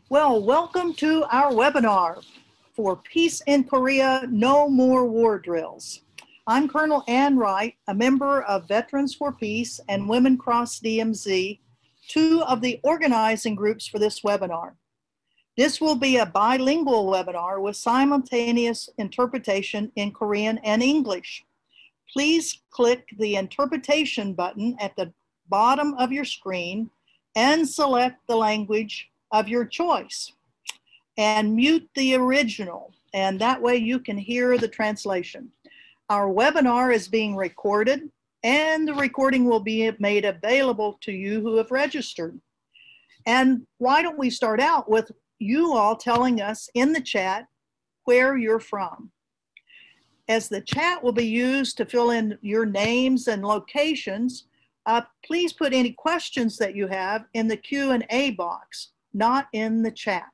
Well, welcome to our webinar for Peace in Korea, No More War Drills. I'm Colonel Ann Wright, a member of Veterans for Peace and Women Cross DMZ, two of the organizing groups for this webinar. This will be a bilingual webinar with simultaneous interpretation in Korean and English. Please click the interpretation button at the bottom of your screen and select the language of your choice and mute the original, and that way you can hear the translation. Our webinar is being recorded and the recording will be made available to you who have registered. And why don't we start out with you all telling us in the chat where you're from. As the chat will be used to fill in your names and locations, please put any questions that you have in the Q&A box, not in the chat.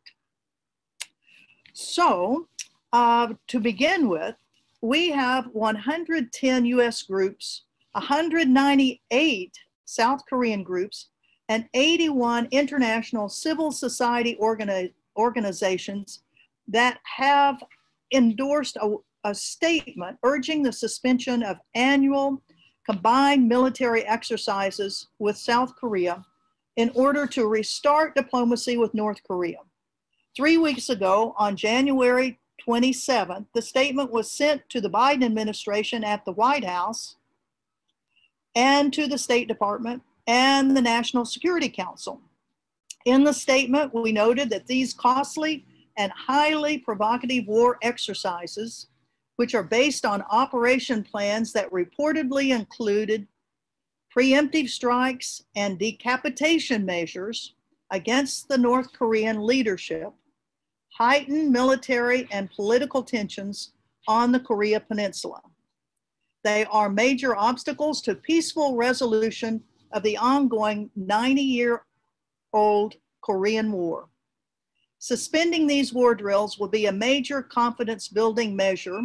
So to begin with, we have 110 US groups, 198 South Korean groups, and 81 international civil society organizations that have endorsed a statement urging the suspension of annual combined military exercises with South Korea in order to restart diplomacy with North Korea. 3 weeks ago, on January 27th, the statement was sent to the Biden administration at the White House and to the State Department and the National Security Council. In the statement, we noted that these costly and highly provocative war exercises, which are based on operation plans that reportedly included preemptive strikes and decapitation measures against the North Korean leadership, heighten military and political tensions on the Korean Peninsula. They are major obstacles to peaceful resolution of the ongoing 90-year-old Korean War. Suspending these war drills will be a major confidence building measure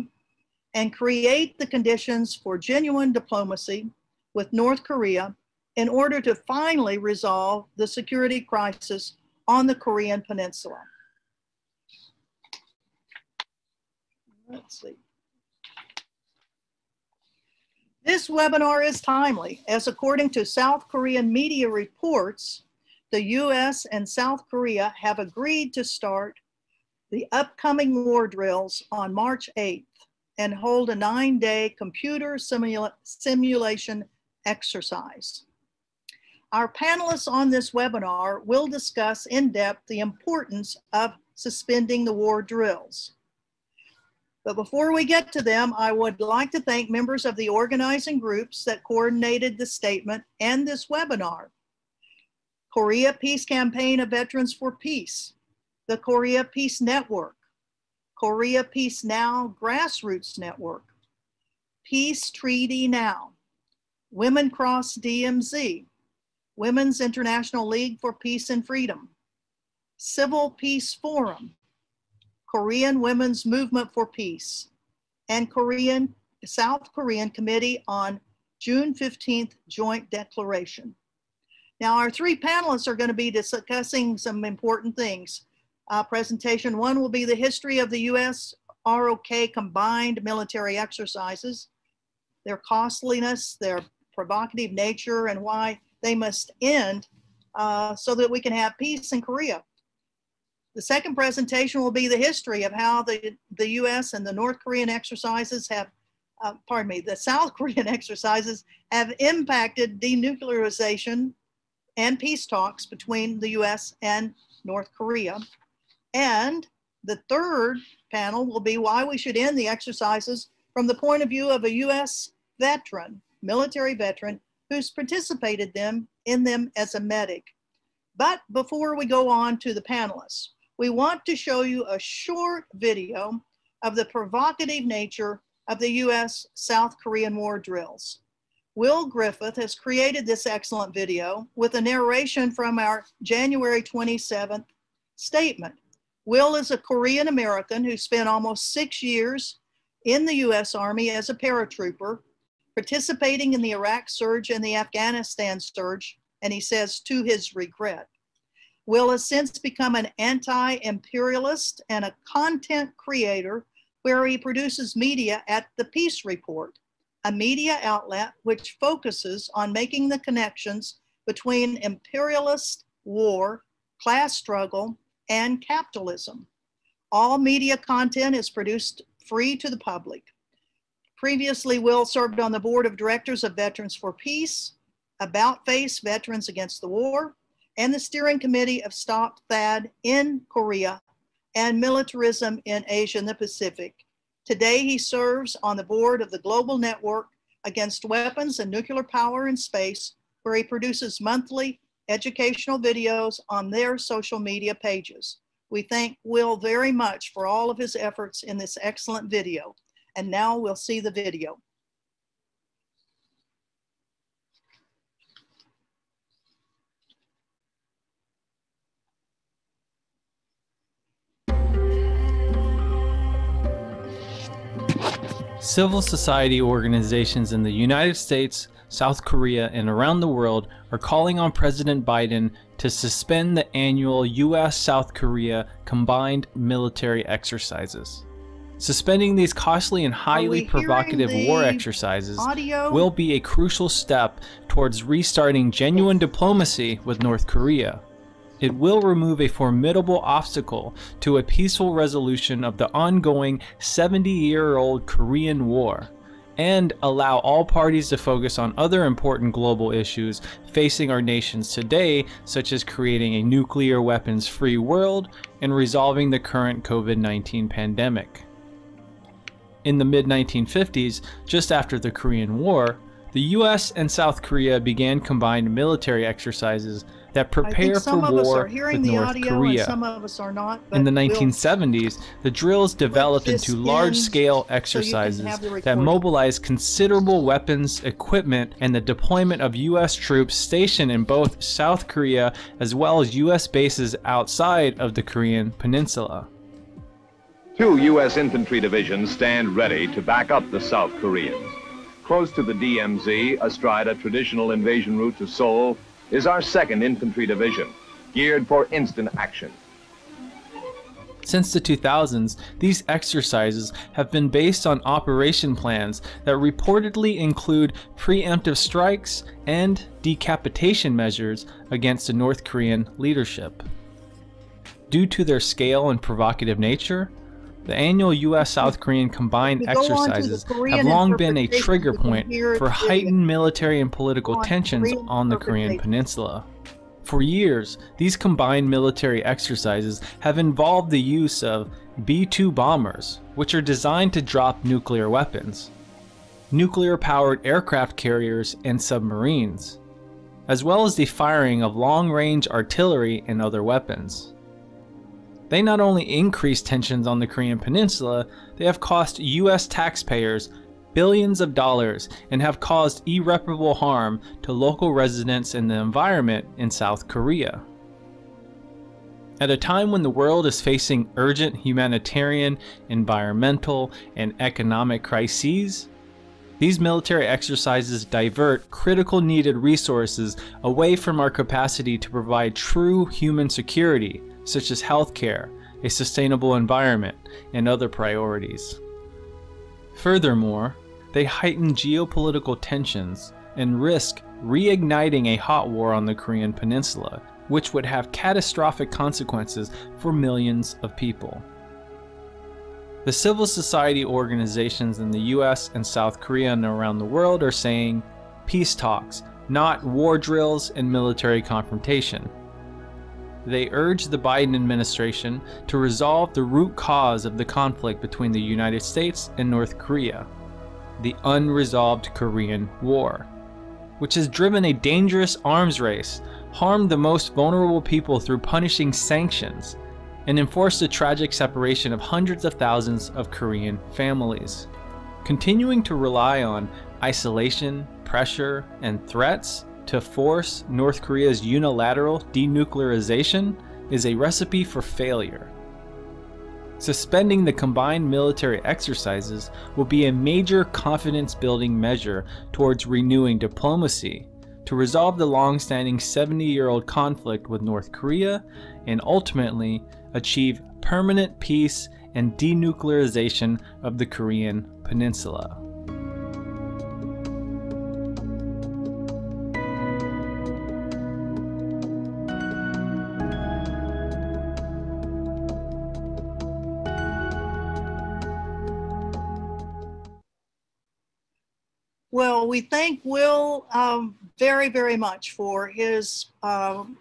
and create the conditions for genuine diplomacy with North Korea in order to finally resolve the security crisis on the Korean Peninsula. Let's see. This webinar is timely, as according to South Korean media reports, the US and South Korea have agreed to start the upcoming war drills on March 8th and hold a 9-day computer simulation exercise. Our panelists on this webinar will discuss in depth the importance of suspending the war drills. But before we get to them, I would like to thank members of the organizing groups that coordinated the statement and this webinar. Korea Peace Campaign of Veterans for Peace, the Korea Peace Network, Korea Peace Now Grassroots Network, Peace Treaty Now, Women Cross DMZ, Women's International League for Peace and Freedom, Civil Peace Forum, Korean Women's Movement for Peace, and South Korean Committee on June 15th Joint Declaration. Now, our three panelists are going to be discussing some important things. Presentation one will be the history of the US-ROK combined military exercises, their costliness, their provocative nature, and why they must end so that we can have peace in Korea. The second presentation will be the history of how the US and the North Korean exercises have, the South Korean exercises have impacted denuclearization and peace talks between the US and North Korea. And the third panel will be why we should end the exercises from the point of view of a US veteran, military veteran, who's participated in them as a medic. But before we go on to the panelists, we want to show you a short video of the provocative nature of the US-South Korean war drills. Will Griffith has created this excellent video with a narration from our January 27th statement. Will is a Korean American who spent almost 6 years in the US Army as a paratrooper, participating in the Iraq surge and the Afghanistan surge, and he says to his regret. Will has since become an anti-imperialist and a content creator where he produces media at the Peace Report, a media outlet which focuses on making the connections between imperialist war, class struggle, and capitalism. All media content is produced free to the public. Previously, Will served on the board of directors of Veterans for Peace, About Face Veterans Against the War, and the steering committee of Stop THAAD in Korea and militarism in Asia and the Pacific. Today, he serves on the board of the Global Network Against Weapons and Nuclear Power in Space, where he produces monthly educational videos on their social media pages. We thank Will very much for all of his efforts in this excellent video. And now we'll see the video. Civil society organizations in the United States, South Korea, and around the world are calling on President Biden to suspend the annual US-South Korea combined military exercises. Suspending these costly and highly provocative war exercises will be a crucial step towards restarting genuine diplomacy with North Korea. It will remove a formidable obstacle to a peaceful resolution of the ongoing 70-year-old Korean War, and allow all parties to focus on other important global issues facing our nations today, such as creating a nuclear weapons-free world and resolving the current COVID-19 pandemic. In the mid-1950s, just after the Korean War, the US and South Korea began combined military exercises that prepare for war with North Korea. In the 1970s, the drills developed into large-scale exercises that mobilized considerable weapons, equipment, and the deployment of US troops stationed in both South Korea as well as US bases outside of the Korean Peninsula. 2 U.S. infantry divisions stand ready to back up the South Koreans. Close to the DMZ, astride a traditional invasion route to Seoul, is our 2nd Infantry Division, geared for instant action. Since the 2000s, these exercises have been based on operation plans that reportedly include preemptive strikes and decapitation measures against the North Korean leadership. Due to their scale and provocative nature, the annual US-South Korean combined exercises have long been a trigger point for heightened military and political tensions on the Korean Peninsula. For years, these combined military exercises have involved the use of B-2 bombers, which are designed to drop nuclear weapons, nuclear-powered aircraft carriers and submarines, as well as the firing of long-range artillery and other weapons. They not only increase tensions on the Korean Peninsula, they have cost US taxpayers billions of dollars and have caused irreparable harm to local residents and the environment in South Korea. At a time when the world is facing urgent humanitarian, environmental, and economic crises, these military exercises divert critical needed resources away from our capacity to provide true human security, such as healthcare, a sustainable environment, and other priorities. Furthermore, they heighten geopolitical tensions and risk reigniting a hot war on the Korean Peninsula, which would have catastrophic consequences for millions of people. The civil society organizations in the US and South Korea and around the world are saying peace talks, not war drills and military confrontation. They urge the Biden administration to resolve the root cause of the conflict between the United States and North Korea, the unresolved Korean War, which has driven a dangerous arms race, harmed the most vulnerable people through punishing sanctions, and enforced the tragic separation of hundreds of thousands of Korean families. Continuing to rely on isolation, pressure, and threats to force North Korea's unilateral denuclearization is a recipe for failure. Suspending the combined military exercises will be a major confidence-building measure towards renewing diplomacy, to resolve the long-standing 70-year-old conflict with North Korea and ultimately achieve permanent peace and denuclearization of the Korean Peninsula. Well, we thank Will very, very much for his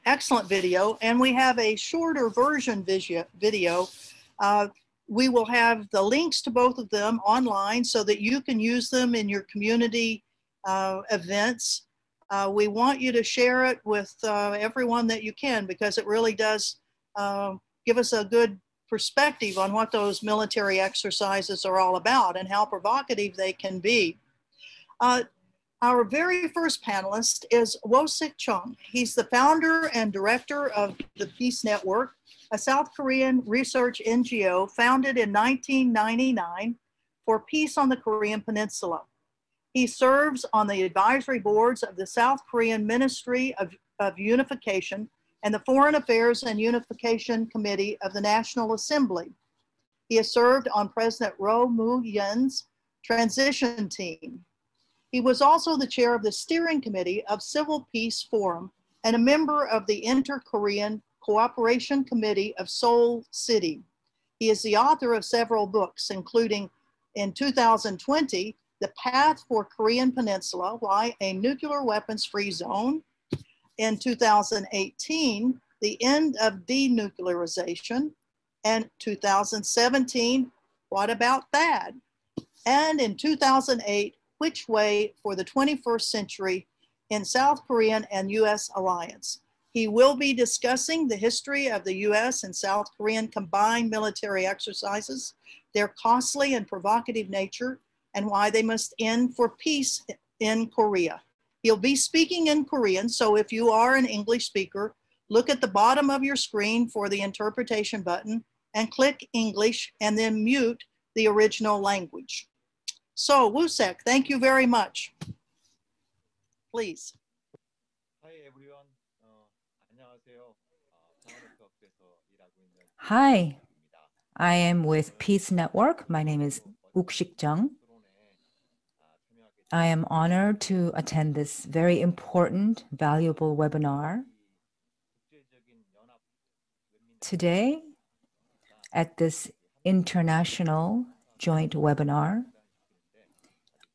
excellent video, and we have a shorter version video. We will have the links to both of them online so that you can use them in your community events. We want you to share it with everyone that you can, because it really does give us a good perspective on what those military exercises are all about and how provocative they can be. Our very first panelist is Wooksik Cheong. He's the founder and director of the Peace Network, a South Korean research NGO founded in 1999 for peace on the Korean Peninsula. He serves on the advisory boards of the South Korean Ministry of Unification and the Foreign Affairs and Unification Committee of the National Assembly. He has served on President Roh Moo-hyun's transition team. He was also the chair of the steering committee of Civil Peace Forum and a member of the Inter-Korean Cooperation Committee of Seoul City. He is the author of several books, including in 2020, The Path for Korean Peninsula, Why a Nuclear Weapons-Free Zone. In 2018, The End of Denuclearization. And 2017, What About That? And in 2008, Which Way for the 21st Century in South Korean and US Alliance. He will be discussing the history of the US and South Korean combined military exercises, their costly and provocative nature, and why they must end for peace in Korea. He'll be speaking in Korean, so if you are an English speaker, look at the bottom of your screen for the interpretation button and click English and then mute the original language. So, Wooksik, thank you very much. Please. Hi, everyone. 안녕하세요. Hi, I am with Peace Network. My name is Wooksik Cheong. I am honored to attend this very important, valuable webinar. Today, at this international joint webinar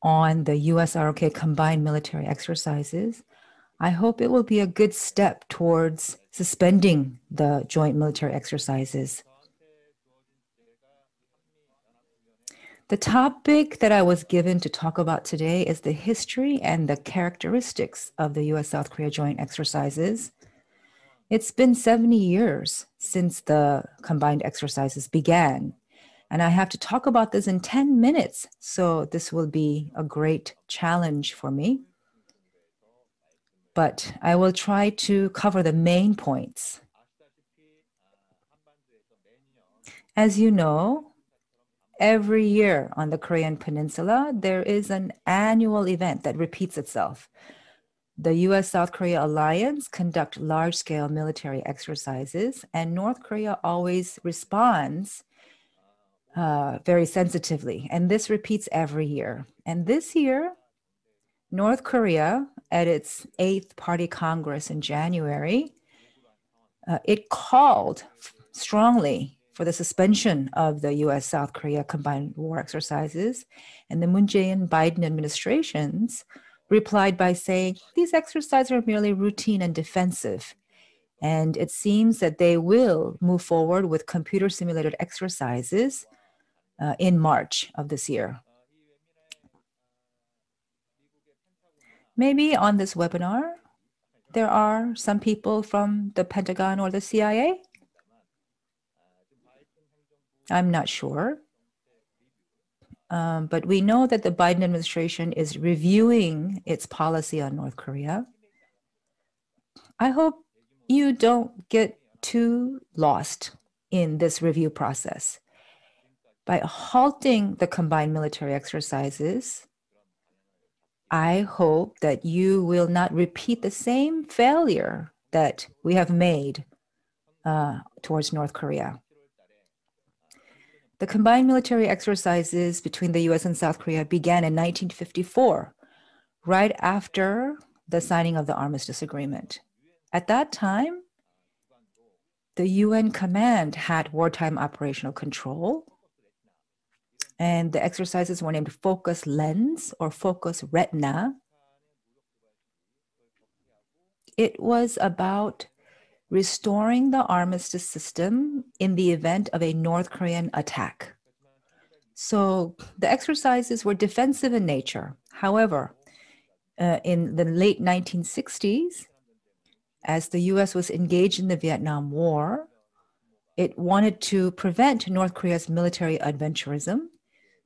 on the US-ROK combined military exercises, I hope it will be a good step towards suspending the joint military exercises. The topic that I was given to talk about today is the history and the characteristics of the US-South Korea joint exercises. It's been 70 years since the combined exercises began, and I have to talk about this in 10 minutes, so this will be a great challenge for me. But I will try to cover the main points. As you know, every year on the Korean Peninsula, there is an annual event that repeats itself. The US-South Korea alliance conduct large-scale military exercises, and North Korea always responds very sensitively. And this repeats every year. And this year, North Korea, at its 8th Party Congress in January, it called strongly for the suspension of the US-South Korea combined war exercises. And the Moon Jae-in-Biden administrations replied by saying, these exercises are merely routine and defensive. And it seems that they will move forward with computer simulated exercises in March of this year. Maybe on this webinar, there are some people from the Pentagon or the CIA. I'm not sure. But we know that the Biden administration is reviewing its policy on North Korea. I hope you don't get too lost in this review process. By halting the combined military exercises, I hope that you will not repeat the same failure that we have made towards North Korea. The combined military exercises between the US and South Korea began in 1954, right after the signing of the Armistice Agreement. At that time, the UN command had wartime operational control, and the exercises were named Focus Lens or Focus Retina. It was about restoring the armistice system in the event of a North Korean attack. So the exercises were defensive in nature. However, in the late 1960s, as the US was engaged in the Vietnam War, it wanted to prevent North Korea's military adventurism.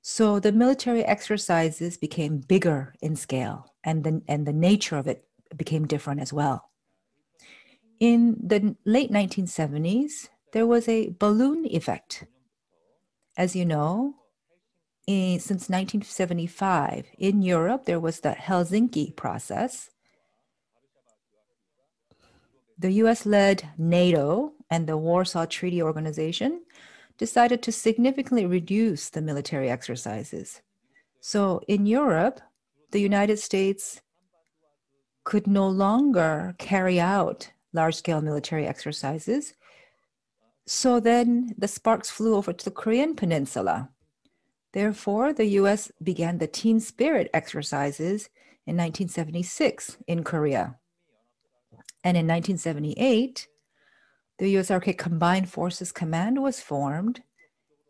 So the military exercises became bigger in scale, and the nature of it became different as well. In the late 1970s, there was a balloon effect. As you know, since 1975, in Europe, there was the Helsinki process. The US-led NATO and the Warsaw Treaty Organization decided to significantly reduce the military exercises. So in Europe, the United States could no longer carry out large-scale military exercises. So then the sparks flew over to the Korean Peninsula. Therefore, the US began the Team Spirit exercises in 1976 in Korea. And in 1978, the US-ROK Combined Forces Command was formed,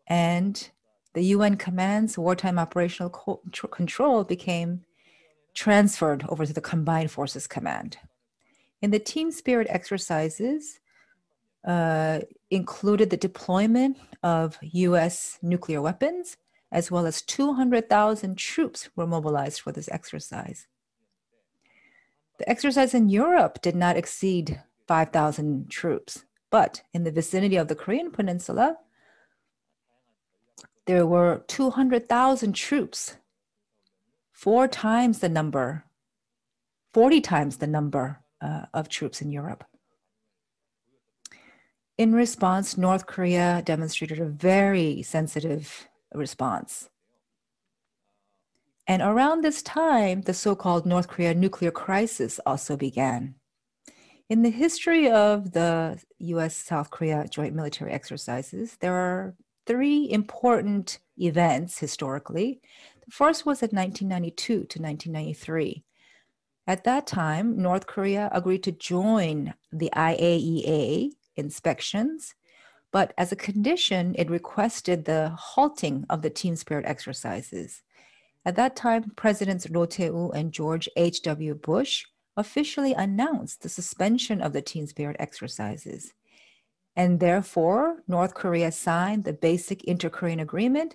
and the UN Command's wartime operational control became transferred over to the Combined Forces Command. In the Team Spirit exercises, included the deployment of US nuclear weapons, as well as 200,000 troops were mobilized for this exercise. The exercise in Europe did not exceed 5,000 troops, but in the vicinity of the Korean Peninsula, there were 200,000 troops, 40 times the number of troops in Europe. In response, North Korea demonstrated a very sensitive response. And around this time, the so-called North Korea nuclear crisis also began. In the history of the US-South Korea joint military exercises, there are three important events historically. The first was in 1992 to 1993. At that time, North Korea agreed to join the IAEA inspections, but as a condition, it requested the halting of the Team Spirit exercises. At that time, Presidents Roh Tae-woo and George H.W. Bush officially announced the suspension of the Team Spirit exercises. And therefore, North Korea signed the Basic Inter-Korean Agreement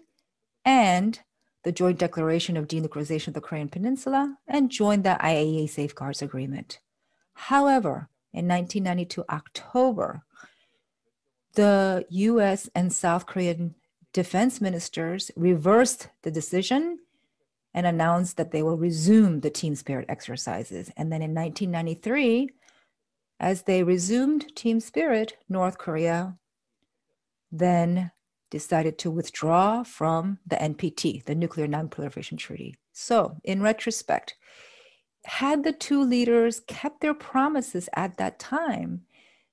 and the Joint Declaration of Denuclearization of the Korean Peninsula and joined the IAEA Safeguards Agreement. However, in 1992 October, the US and South Korean defense ministers reversed the decision and announced that they will resume the Team Spirit exercises. And then in 1993, as they resumed Team Spirit, North Korea then decided to withdraw from the NPT, the Nuclear Non-Proliferation Treaty. So in retrospect, had the two leaders kept their promises at that time,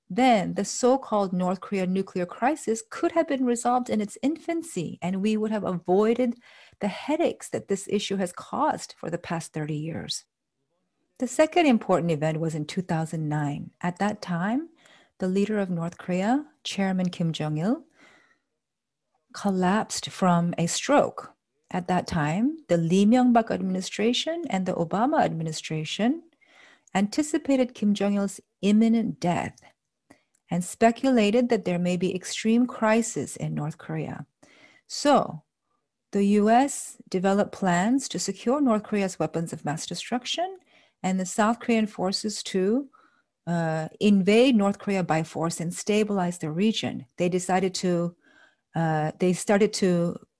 then the so-called North Korea nuclear crisis could have been resolved in its infancy, and we would have avoided the headaches that this issue has caused for the past 30 years. The second important event was in 2009. At that time, the leader of North Korea, Chairman Kim Jong-il, collapsed from a stroke. At that time, the Lee Myung-bak administration and the Obama administration anticipated Kim Jong-il's imminent death and speculated that there may be extreme crisis in North Korea. So the US developed plans to secure North Korea's weapons of mass destruction and the South Korean forces to invade North Korea by force and stabilize the region. They started to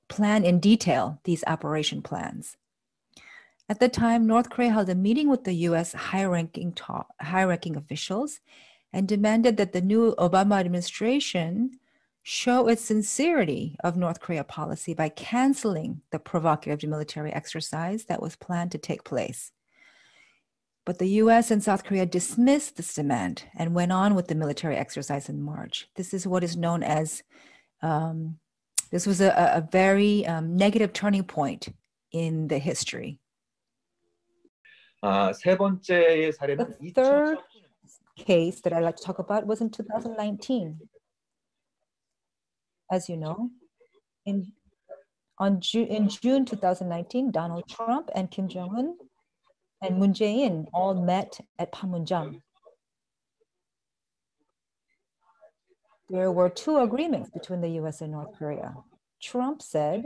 plan in detail these operation plans. At the time, North Korea held a meeting with the US high-ranking officials and demanded that the new Obama administration show its sincerity of North Korea policy by canceling the provocative military exercise that was planned to take place. But the US and South Korea dismissed this demand and went on with the military exercise in March. This is what is known as, this was a very negative turning point in the history. 세 번째의 The 사례는 third case that I'd like to talk about was in 2019. As you know, in June 2019, Donald Trump and Kim Jong-un and Moon Jae-in all met at Panmunjom. There were two agreements between the US and North Korea. Trump said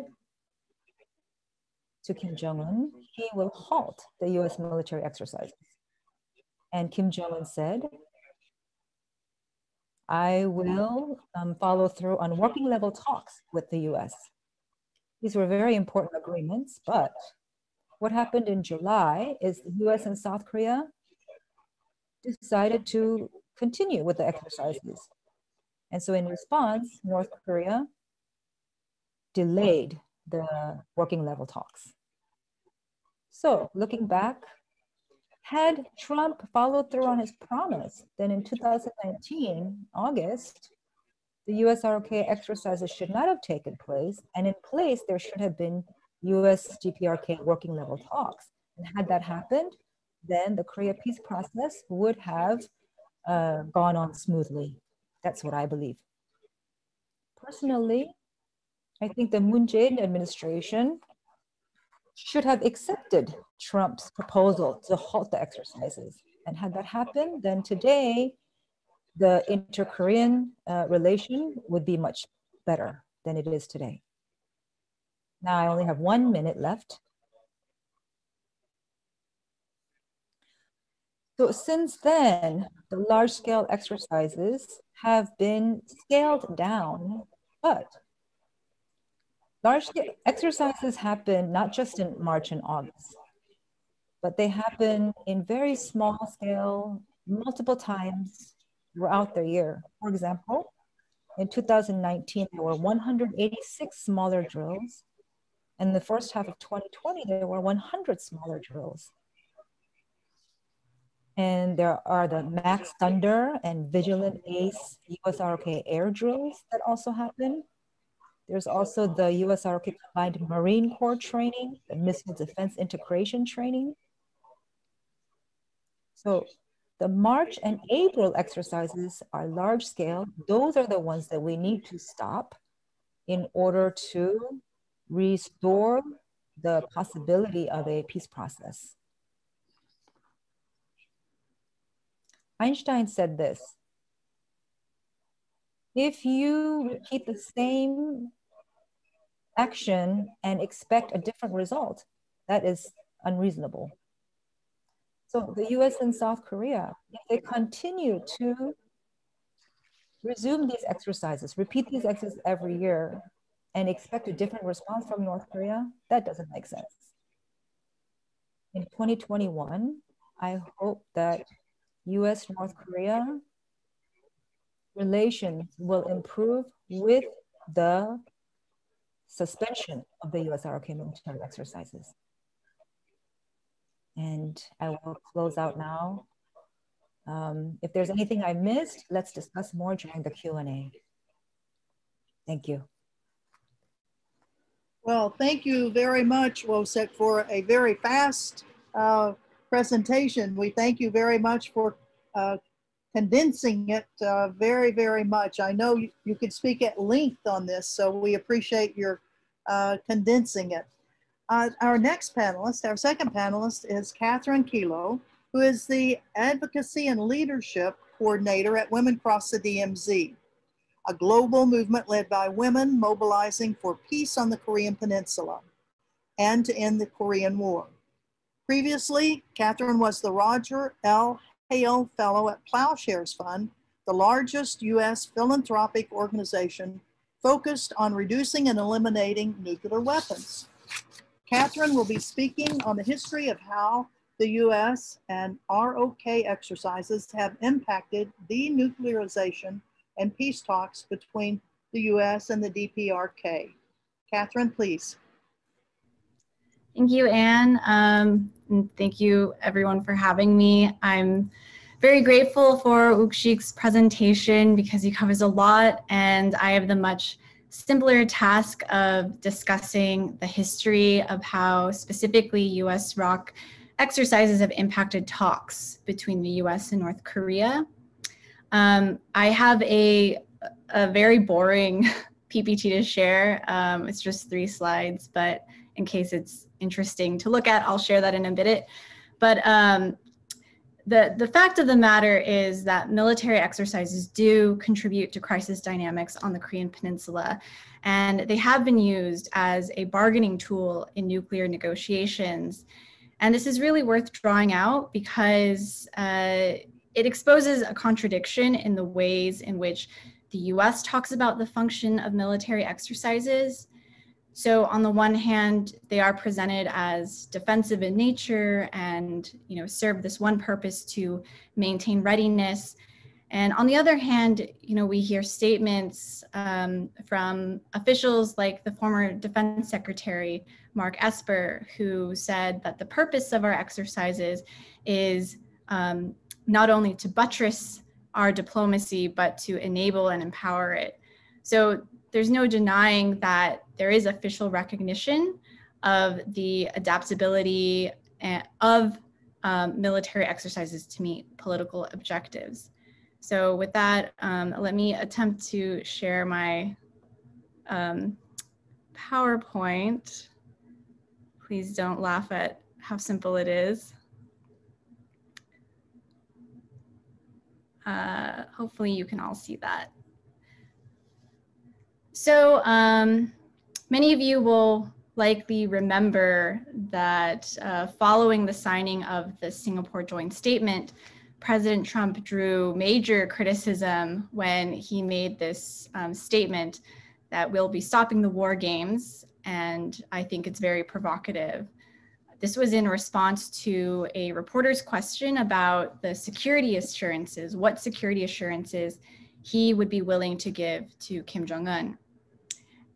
to Kim Jong-un, he will halt the US military exercises. And Kim Jong-un said, I will follow through on working level talks with the US. These were very important agreements, but what happened in July is the US and South Korea decided to continue with the exercises. And so in response, North Korea delayed the working level talks. So looking back, had Trump followed through on his promise, then in 2019, August, the US-ROK exercises should not have taken place, and in place there should have been US-GPRK working level talks. And had that happened, then the Korea peace process would have gone on smoothly. That's what I believe. Personally, I think the Moon Jae-in administration should have accepted Trump's proposal to halt the exercises. And had that happened, then today, the inter-Korean relation would be much better than it is today. Now I only have 1 minute left. So since then, the large-scale exercises have been scaled down, but large-scale exercises happen not just in March and August, but they happen in very small scale, multiple times throughout the year. For example, in 2019, there were 186 smaller drills. In the first half of 2020, there were 100 smaller drills. And there are the Max Thunder and Vigilant Ace US-ROK air drills that also happen. There's also the US-ROK Combined Marine Corps training, the Missile Defense Integration training. So the March and April exercises are large scale. Those are the ones that we need to stop in order to restore the possibility of a peace process. Einstein said this: if you repeat the same action and expect a different result, that is unreasonable. So the US and South Korea, if they continue to resume these exercises, repeat these exercises every year, and expect a different response from North Korea, that doesn't make sense. In 2021, I hope that US-North Korea relations will improve with the suspension of the US-ROK military exercises. And I will close out now. If there's anything I missed, let's discuss more during the Q&A. Thank you. Well, thank you very much, Wooksik, for a very fast presentation. We thank you very much for condensing it very, very much. I know you could speak at length on this, so we appreciate your condensing it. Our next panelist, our second panelist, is Catherine Killough, who is the Advocacy and Leadership Coordinator at Women Cross the DMZ, a global movement led by women mobilizing for peace on the Korean Peninsula and to end the Korean War. Previously, Catherine was the Roger L. Hale Fellow at Plowshares Fund, the largest US philanthropic organization focused on reducing and eliminating nuclear weapons. Catherine will be speaking on the history of how the US and ROK exercises have impacted denuclearization and peace talks between the US and the DPRK. Catherine, please. Thank you, Anne. And thank you everyone for having me. I'm very grateful for Wooksik's presentation because he covers a lot, and I have the much simpler task of discussing the history of how specifically US-ROK exercises have impacted talks between the US and North Korea. I have a very boring PPT to share. It's just 3 slides, but in case it's interesting to look at, I'll share that in a bit. But the fact of the matter is that military exercises do contribute to crisis dynamics on the Korean Peninsula, and they have been used as a bargaining tool in nuclear negotiations. And this is really worth drawing out because it exposes a contradiction in the ways in which the US talks about the function of military exercises. So on the one hand, they are presented as defensive in nature and, serve this one purpose to maintain readiness. And on the other hand, we hear statements from officials like the former Defense Secretary, Mark Esper, who said that the purpose of our exercises is not only to buttress our diplomacy, but to enable and empower it. So there's no denying that there is official recognition of the adaptability of military exercises to meet political objectives. So with that, let me attempt to share my PowerPoint. Please don't laugh at how simple it is. Hopefully you can all see that. So many of you will likely remember that following the signing of the Singapore Joint Statement, President Trump drew major criticism when he made this statement that we'll be stopping the war games, and I think it's very provocative. This was in response to a reporter's question about the security assurances, what security assurances he would be willing to give to Kim Jong-un.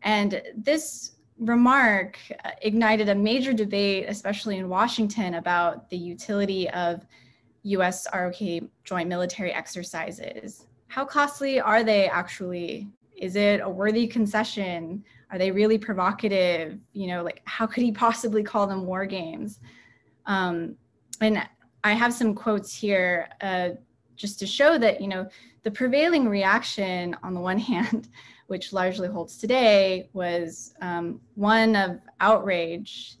And this remark ignited a major debate, especially in Washington, about the utility of US-ROK joint military exercises. How costly are they actually? Is it a worthy concession? Are they really provocative? How could he possibly call them war games? And I have some quotes here just to show that, the prevailing reaction on the one hand, which largely holds today, was one of outrage.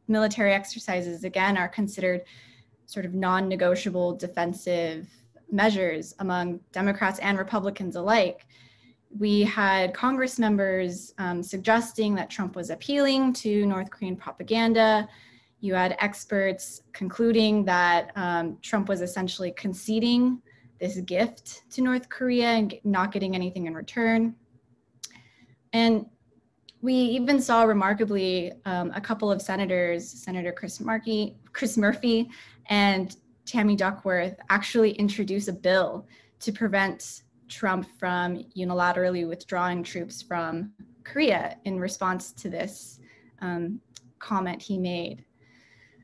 Military exercises, again, are considered sort of non-negotiable defensive measures among Democrats and Republicans alike. We had Congress members suggesting that Trump was appealing to North Korean propaganda. You had experts concluding that Trump was essentially conceding this gift to North Korea and not getting anything in return. And we even saw remarkably a couple of senators, Senator Chris Murphy and Tammy Duckworth, actually introduce a bill to prevent Trump from unilaterally withdrawing troops from Korea in response to this comment he made.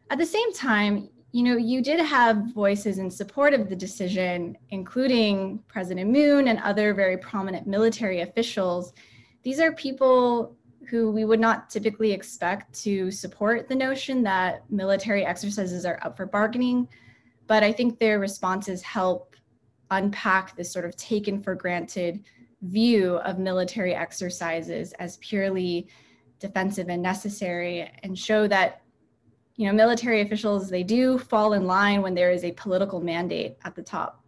At the same time, you did have voices in support of the decision, including President Moon and other very prominent military officials. These are people who we would not typically expect to support the notion that military exercises are up for bargaining, but I think their responses help unpack this sort of taken for granted view of military exercises as purely defensive and necessary, and show that military officials, they do fall in line when there is a political mandate at the top.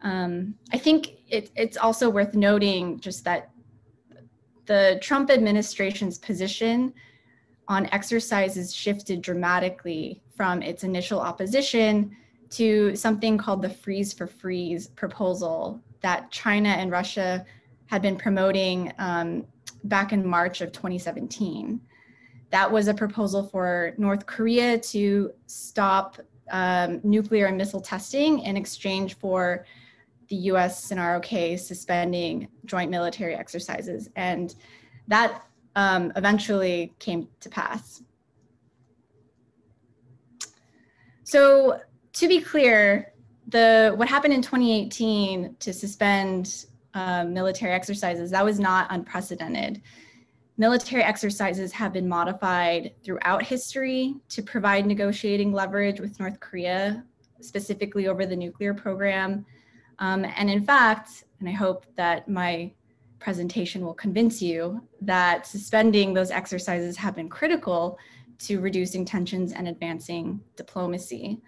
I think it's also worth noting just that the Trump administration's position on exercises shifted dramatically from its initial opposition to something called the freeze for freeze proposal that China and Russia had been promoting back in March of 2017. That was a proposal for North Korea to stop nuclear and missile testing in exchange for the US and ROK suspending joint military exercises. And that eventually came to pass. So to be clear, what happened in 2018 to suspend military exercises, that was not unprecedented. Military exercises have been modified throughout history to provide negotiating leverage with North Korea, specifically over the nuclear program. And in fact, and I hope that my presentation will convince you that suspending those exercises have been critical to reducing tensions and advancing diplomacy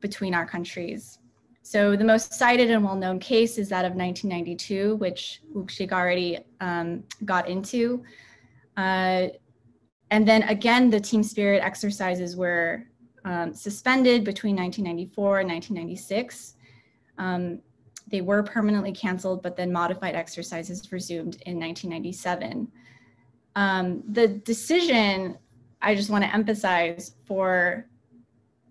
between our countries. So the most cited and well-known case is that of 1992, which Wooksik already got into. And then again, the team spirit exercises were suspended between 1994 and 1996. They were permanently canceled, but then modified exercises resumed in 1997. The decision, I just want to emphasize, for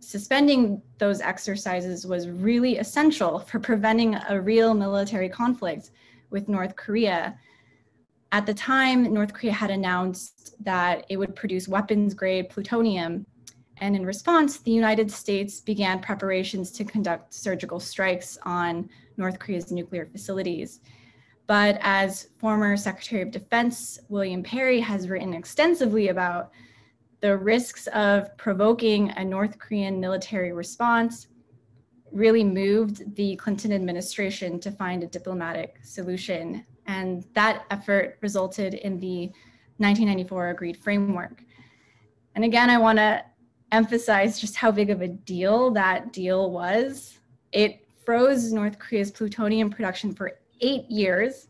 suspending those exercises was really essential for preventing a real military conflict with North Korea. At the time, North Korea had announced that it would produce weapons-grade plutonium, and in response, the United States began preparations to conduct surgical strikes on North Korea's nuclear facilities. But as former Secretary of Defense William Perry has written extensively about, the risks of provoking a North Korean military response really moved the Clinton administration to find a diplomatic solution. And that effort resulted in the 1994 agreed framework. And again, I want to emphasize just how big of a deal that deal was. It froze North Korea's plutonium production for 8 years.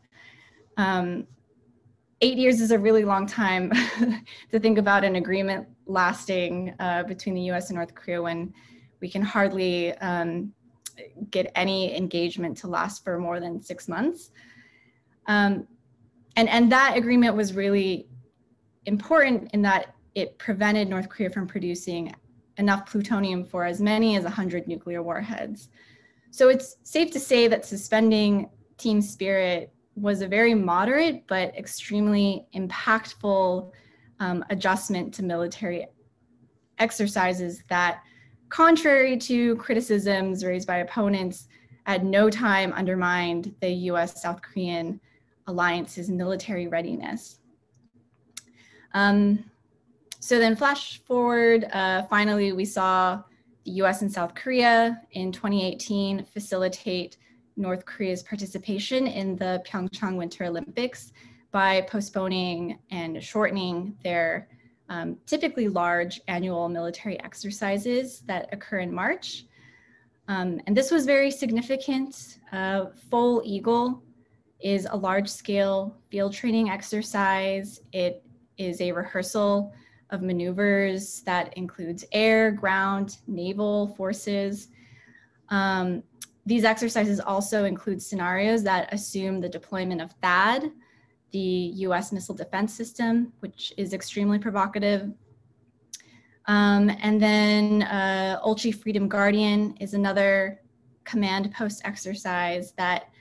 8 years is a really long time to think about an agreement lasting between the US and North Korea when we can hardly get any engagement to last for more than 6 months. And that agreement was really important in that it prevented North Korea from producing enough plutonium for as many as 100 nuclear warheads. So it's safe to say that suspending team spirit was a very moderate but extremely impactful adjustment to military exercises that, contrary to criticisms raised by opponents, at no time undermined the US-South Korean alliance's military readiness. So then flash forward, finally we saw the US and South Korea in 2018 facilitate North Korea's participation in the Pyeongchang Winter Olympics by postponing and shortening their typically large annual military exercises that occur in March. And this was very significant. Full Eagle is a large-scale field training exercise. It is a rehearsal of maneuvers that includes air, ground, naval forces. These exercises also include scenarios that assume the deployment of THAAD, the US missile defense system, which is extremely provocative. And then Ulchi Freedom Guardian is another command post exercise that,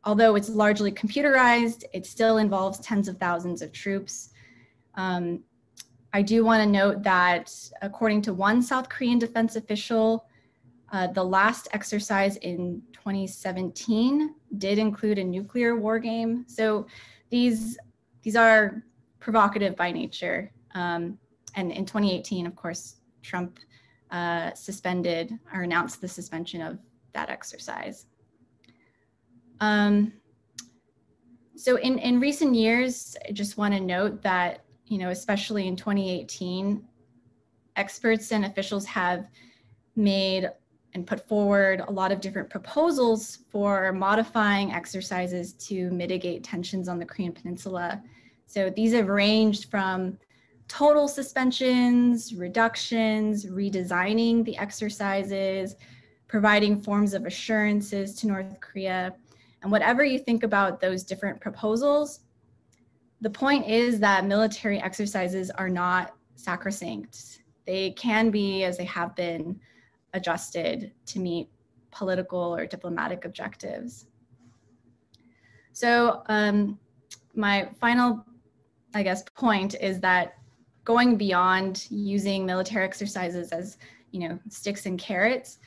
although it's largely computerized, it still involves tens of thousands of troops. I do want to note that according to one South Korean defense official, the last exercise in 2017 did include a nuclear war game. So these are provocative by nature. And in 2018, of course, Trump suspended or announced the suspension of that exercise. So in recent years, I just want to note that, you know, especially in 2018, experts and officials have made and put forward a lot of different proposals for modifying exercises to mitigate tensions on the Korean Peninsula. So these have ranged from total suspensions, reductions, redesigning the exercises, providing forms of assurances to North Korea. And whatever you think about those different proposals, the point is that military exercises are not sacrosanct. They can be, as they have been, adjusted to meet political or diplomatic objectives. So my final, I guess, point is that going beyond using military exercises as, sticks and carrots,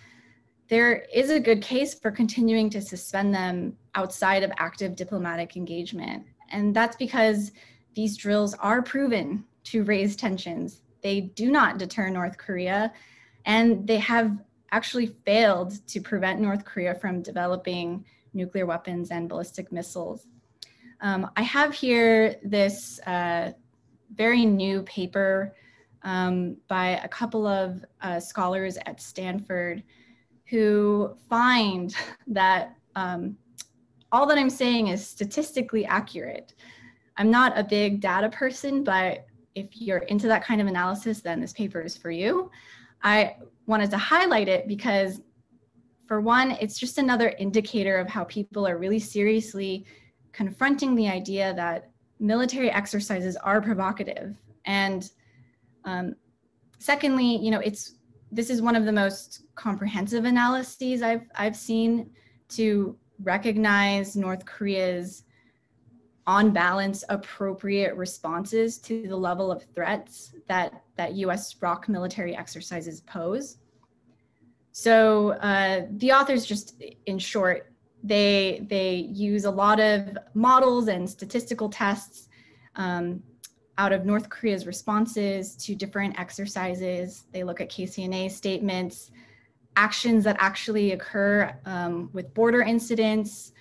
there is a good case for continuing to suspend them outside of active diplomatic engagement. And that's because these drills are proven to raise tensions. They do not deter North Korea, and they have actually failed to prevent North Korea from developing nuclear weapons and ballistic missiles. I have here this very new paper by a couple of scholars at Stanford who find that all that I'm saying is statistically accurate. I'm not a big data person, but if you're into that kind of analysis, then this paper is for you. I wanted to highlight it because, for one, it's just another indicator of how people are really seriously confronting the idea that military exercises are provocative. And secondly, this is one of the most comprehensive analyses I've seen to recognize North Korea's, on balance, appropriate responses to the level of threats that US-ROK military exercises pose. So the authors, just in short, they use a lot of models and statistical tests out of North Korea's responses to different exercises. They look at KCNA statements, actions that actually occur with border incidents,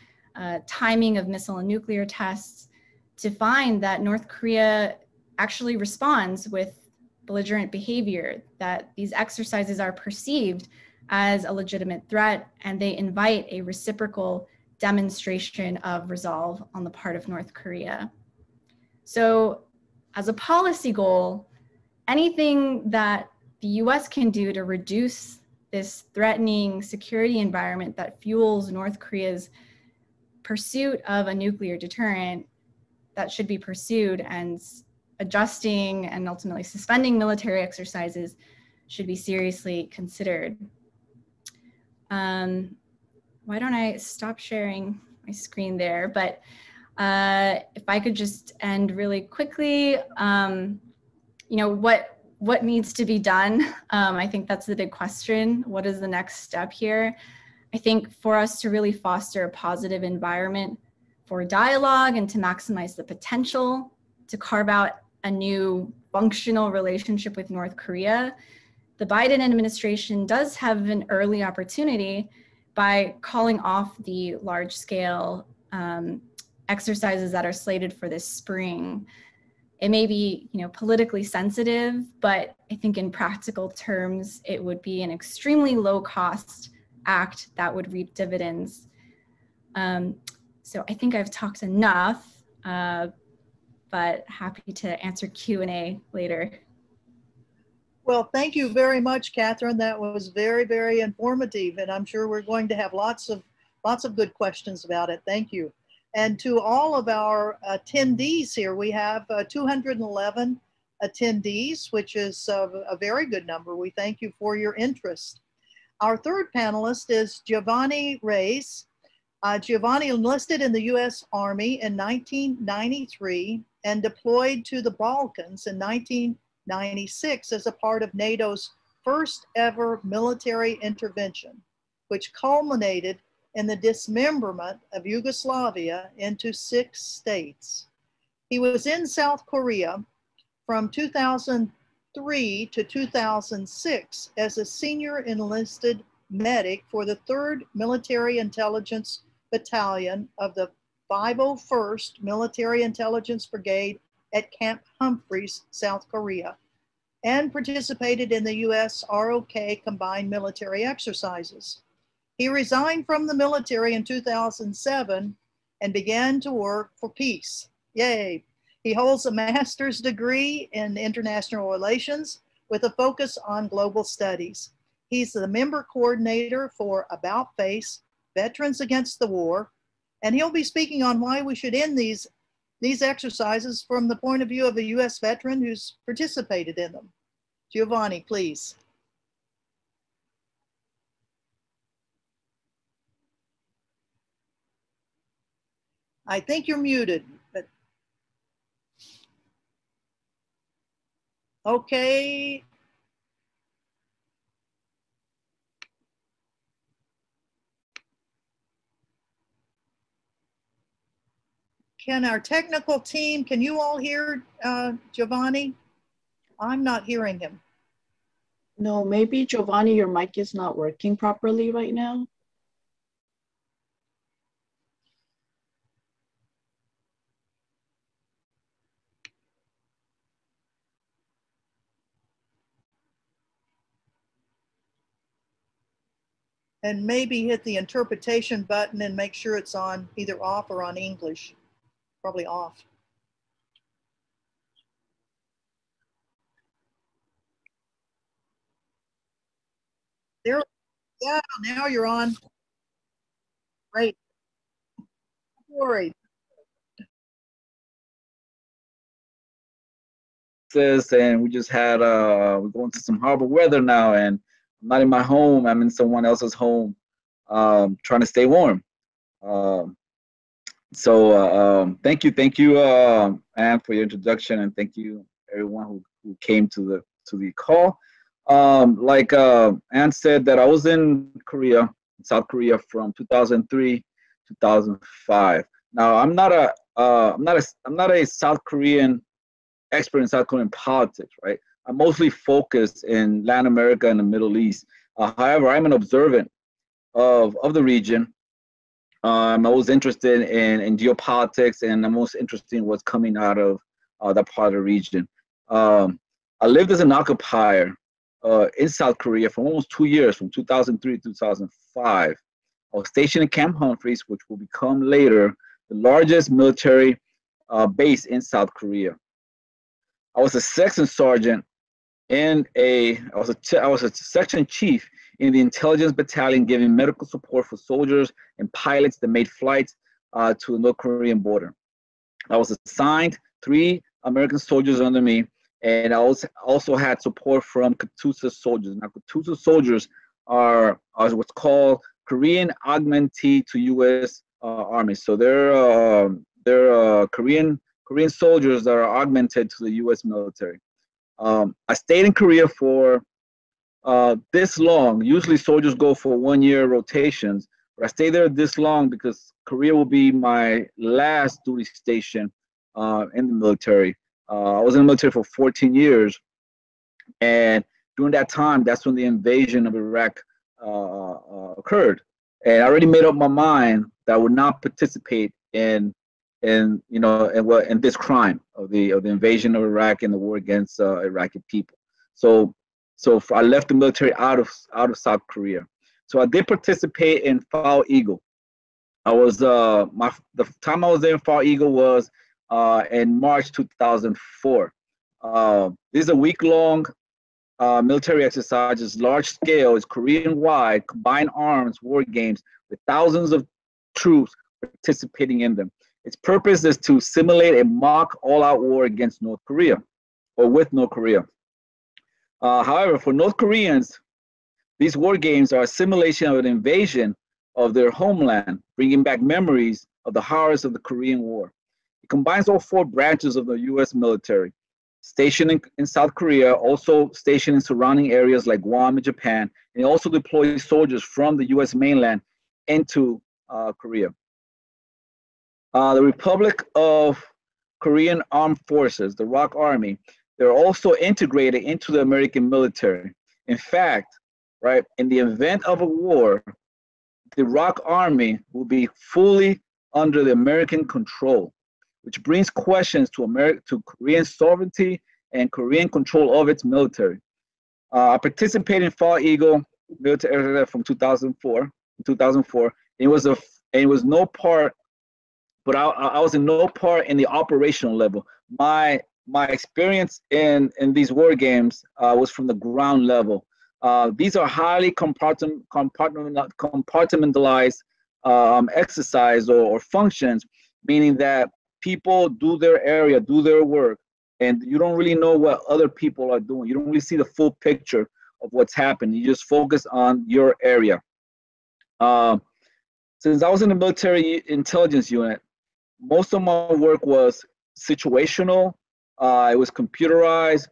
timing of missile and nuclear tests, to find that North Korea actually responds with belligerent behavior, that these exercises are perceived as a legitimate threat, and they invite a reciprocal demonstration of resolve on the part of North Korea. So as a policy goal, anything that the US can do to reduce this threatening security environment that fuels North Korea's pursuit of a nuclear deterrent, that should be pursued, and adjusting and ultimately suspending military exercises should be seriously considered. Why don't I stop sharing my screen there? But if I could just end really quickly, what needs to be done? I think that's the big question. What is the next step here? I think for us to really foster a positive environment for dialogue and to maximize the potential to carve out a new functional relationship with North Korea, the Biden administration does have an early opportunity by calling off the large-scale exercises that are slated for this spring. It may be, politically sensitive, but I think in practical terms, it would be an extremely low-cost act that would reap dividends. So I think I've talked enough, but happy to answer Q&A later. Well, thank you very much, Catherine. That was very, very informative, and I'm sure we're going to have lots of good questions about it. Thank you. And to all of our attendees here, we have 211 attendees, which is a very good number. We thank you for your interest. Our third panelist is Jovanni Reyes. Jovanni enlisted in the U.S. Army in 1993 and deployed to the Balkans in 1996 as a part of NATO's first ever military intervention, which culminated in the dismemberment of Yugoslavia into 6 states. He was in South Korea from 2003 to 2006 as a senior enlisted medic for the 3rd Military Intelligence Battalion of the 501st Military Intelligence Brigade at Camp Humphreys, South Korea, and participated in the US-ROK combined military exercises. He resigned from the military in 2007 and began to work for peace. Yay! He holds a master's degree in international relations with a focus on global studies. He's the member coordinator for About Face, Veterans Against the War, and he'll be speaking on why we should end these these exercises from the point of view of a U.S. veteran who's participated in them. Jovanni, please. I think you're muted, but okay. Can our technical team, can you all hear Jovanni? I'm not hearing him. No, maybe Jovanni, your mic is not working properly right now. And maybe hit the interpretation button and make sure it's on either off or on English. Probably off. There, yeah, now you're on. Great. Sorry. And we just had we're going to some harbor weather now, and I'm not in my home, I'm in someone else's home, trying to stay warm. Thank you, Anne, for your introduction, and thank you everyone who came to the call. Like Anne said, that I was in Korea, South Korea, from 2003 2005. Now I'm not a South Korean expert in South Korean politics, right? I'm mostly focused in Latin America and the Middle East. However, I'm an observant of the region. I'm always interested in geopolitics, and I'm most interested in what's coming out of that part of the region. I lived as an occupier in South Korea for almost 2 years, from 2003 to 2005. I was stationed in Camp Humphreys, which will become later the largest military base in South Korea. I was a section sergeant I was a section chief in the intelligence battalion, giving medical support for soldiers and pilots that made flights to the North Korean border. I was assigned 3 American soldiers under me, and I also had support from Katusa soldiers. Now, Katusa soldiers are what's called Korean augmentee to U.S. Army. So they're Korean soldiers that are augmented to the U.S. military. I stayed in Korea for this long. Usually soldiers go for 1-year rotations, but I stayed there this long because Korea will be my last duty station in the military. I was in the military for 14 years, and during that time, that's when the invasion of Iraq occurred. And I already made up my mind that I would not participate in this crime of the invasion of Iraq and the war against Iraqi people. So I left the military out of South Korea. So I did participate in Fall Eagle. I was the time I was there in Fall Eagle was in March 2004. This is a week-long military exercise. Large scale. It's Korean-wide combined arms war games with thousands of troops participating in them. Its purpose is to simulate a mock all-out war against North Korea, or with North Korea. However, for North Koreans, these war games are a simulation of an invasion of their homeland, bringing back memories of the horrors of the Korean War. It combines all 4 branches of the U.S. military, stationed in South Korea, also stationed in surrounding areas like Guam and Japan, and it also deploys soldiers from the U.S. mainland into Korea. The Republic of Korean Armed Forces, the ROK Army, they're also integrated into the American military. In fact, right, in the event of a war, the ROK Army will be fully under the American control, which brings questions to Korean sovereignty and Korean control of its military. I participated in Fall Eagle military from 2004. It was no part. But I was in no part in the operational level. My experience in these war games was from the ground level. These are highly compartmentalized exercise or functions, meaning that people do their area, do their work, and you don't really know what other people are doing. You don't really see the full picture of what's happening. You just focus on your area. Since I was in the military intelligence unit, most of my work was situational. It was computerized.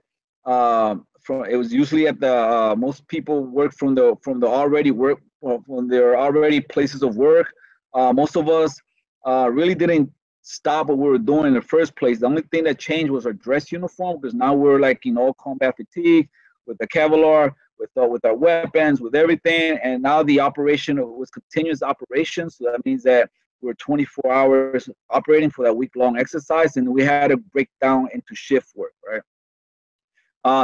It was usually at the most people work from the already work from their already places of work. Most of us really didn't stop what we were doing in the first place. The only thing that changed was our dress uniform, because now we're like combat fatigue with the Kevlar, with our weapons, with everything, and now the operation was continuous operation. So that means that we're 24 hours operating for that week-long exercise, and we had to break down into shift work, right?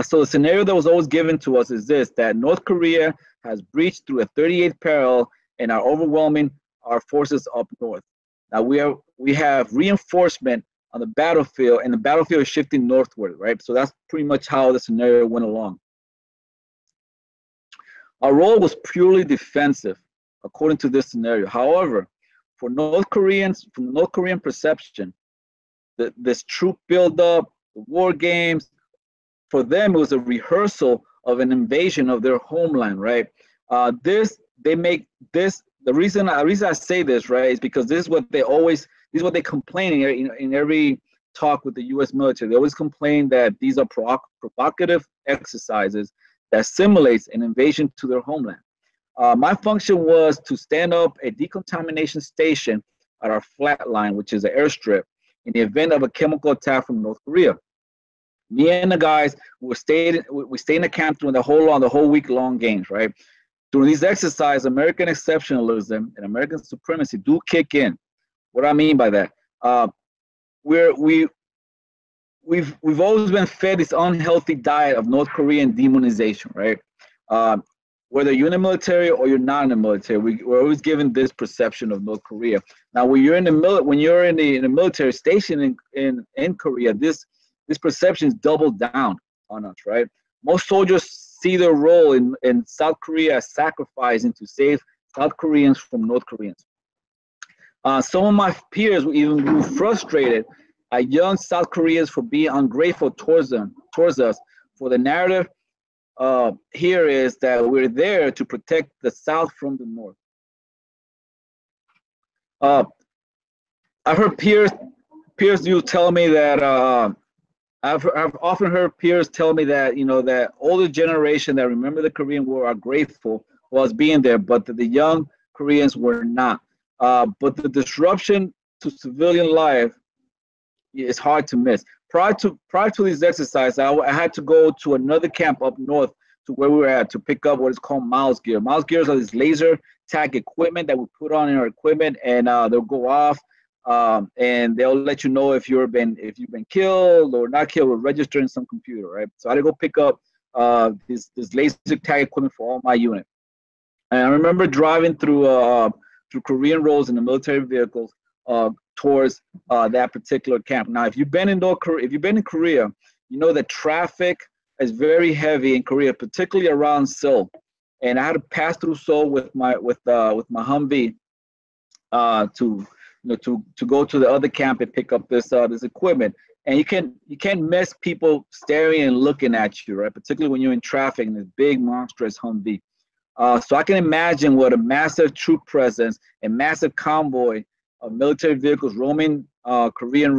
So the scenario that was always given to us is this: that North Korea has breached through a 38th parallel and are overwhelming our forces up north. Now we have reinforcement on the battlefield, and the battlefield is shifting northward, right? So that's pretty much how the scenario went along. Our role was purely defensive, according to this scenario. However, from the North Korean perception, this troop buildup, the war games, for them it was a rehearsal of an invasion of their homeland, right? The reason I say this, right, is because this is what they complain in every talk with the U.S. military. They always complain that these are provocative exercises that simulates an invasion to their homeland. My function was to stand up a decontamination station at our flat line, which is an airstrip, in the event of a chemical attack from North Korea. Me and the guys we stayed in the camp during the whole week-long games, right? During these exercises, American exceptionalism and American supremacy do kick in. What I mean by that, we've always been fed this unhealthy diet of North Korean demonization, right? Whether you're in the military or you're not in the military, we're always given this perception of North Korea. Now, when you're in the military station in Korea, this perception is doubled down on us, right? Most soldiers see their role in South Korea as sacrificing to save South Koreans from North Koreans. Some of my peers even grew frustrated at young South Koreans for being ungrateful towards us. For the narrative here is that we're there to protect the South from the North. I've heard peers tell me that I've often heard peers tell me that that older generation that remember the Korean War are grateful for us being there, but the young Koreans were not. But the disruption to civilian life is hard to miss. Prior to these exercises, I had to go to another camp up north to where we were at to pick up what is called mouse gear. Mouse gears are this laser tag equipment that we put on in our equipment, and they'll go off. And they'll let you know if you've been killed or not killed, or register in some computer, right? So I had to go pick up this laser tag equipment for all my unit. And I remember driving through Korean roads in the military vehicles towards that particular camp. Now, if you've been in Korea, you know that traffic is very heavy in Korea, particularly around Seoul. And I had to pass through Seoul with my Humvee to go to the other camp and pick up this equipment. And you can't miss people staring and looking at you, right? Particularly when you're in traffic in this big monstrous Humvee. So I can imagine what a massive troop presence and massive convoy of military vehicles roaming Korean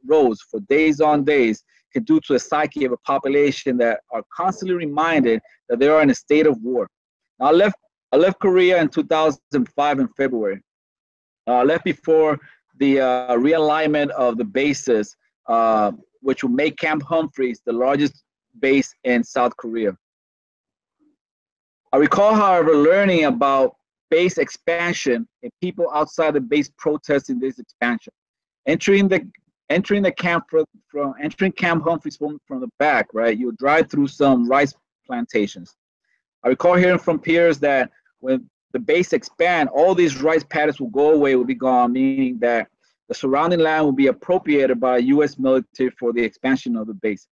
roads for days on days can do to the psyche of a population that are constantly reminded that they are in a state of war. Now, I left Korea in 2005 in February. I left before the realignment of the bases, which will make Camp Humphreys the largest base in South Korea. I recall, however, learning about base expansion and people outside the base protesting this expansion. Entering Camp Humphreys from the back, right? You drive through some rice plantations. I recall hearing from peers that when the base expand, all these rice paddies will go away, will be gone, meaning that the surrounding land will be appropriated by U.S. military for the expansion of the base.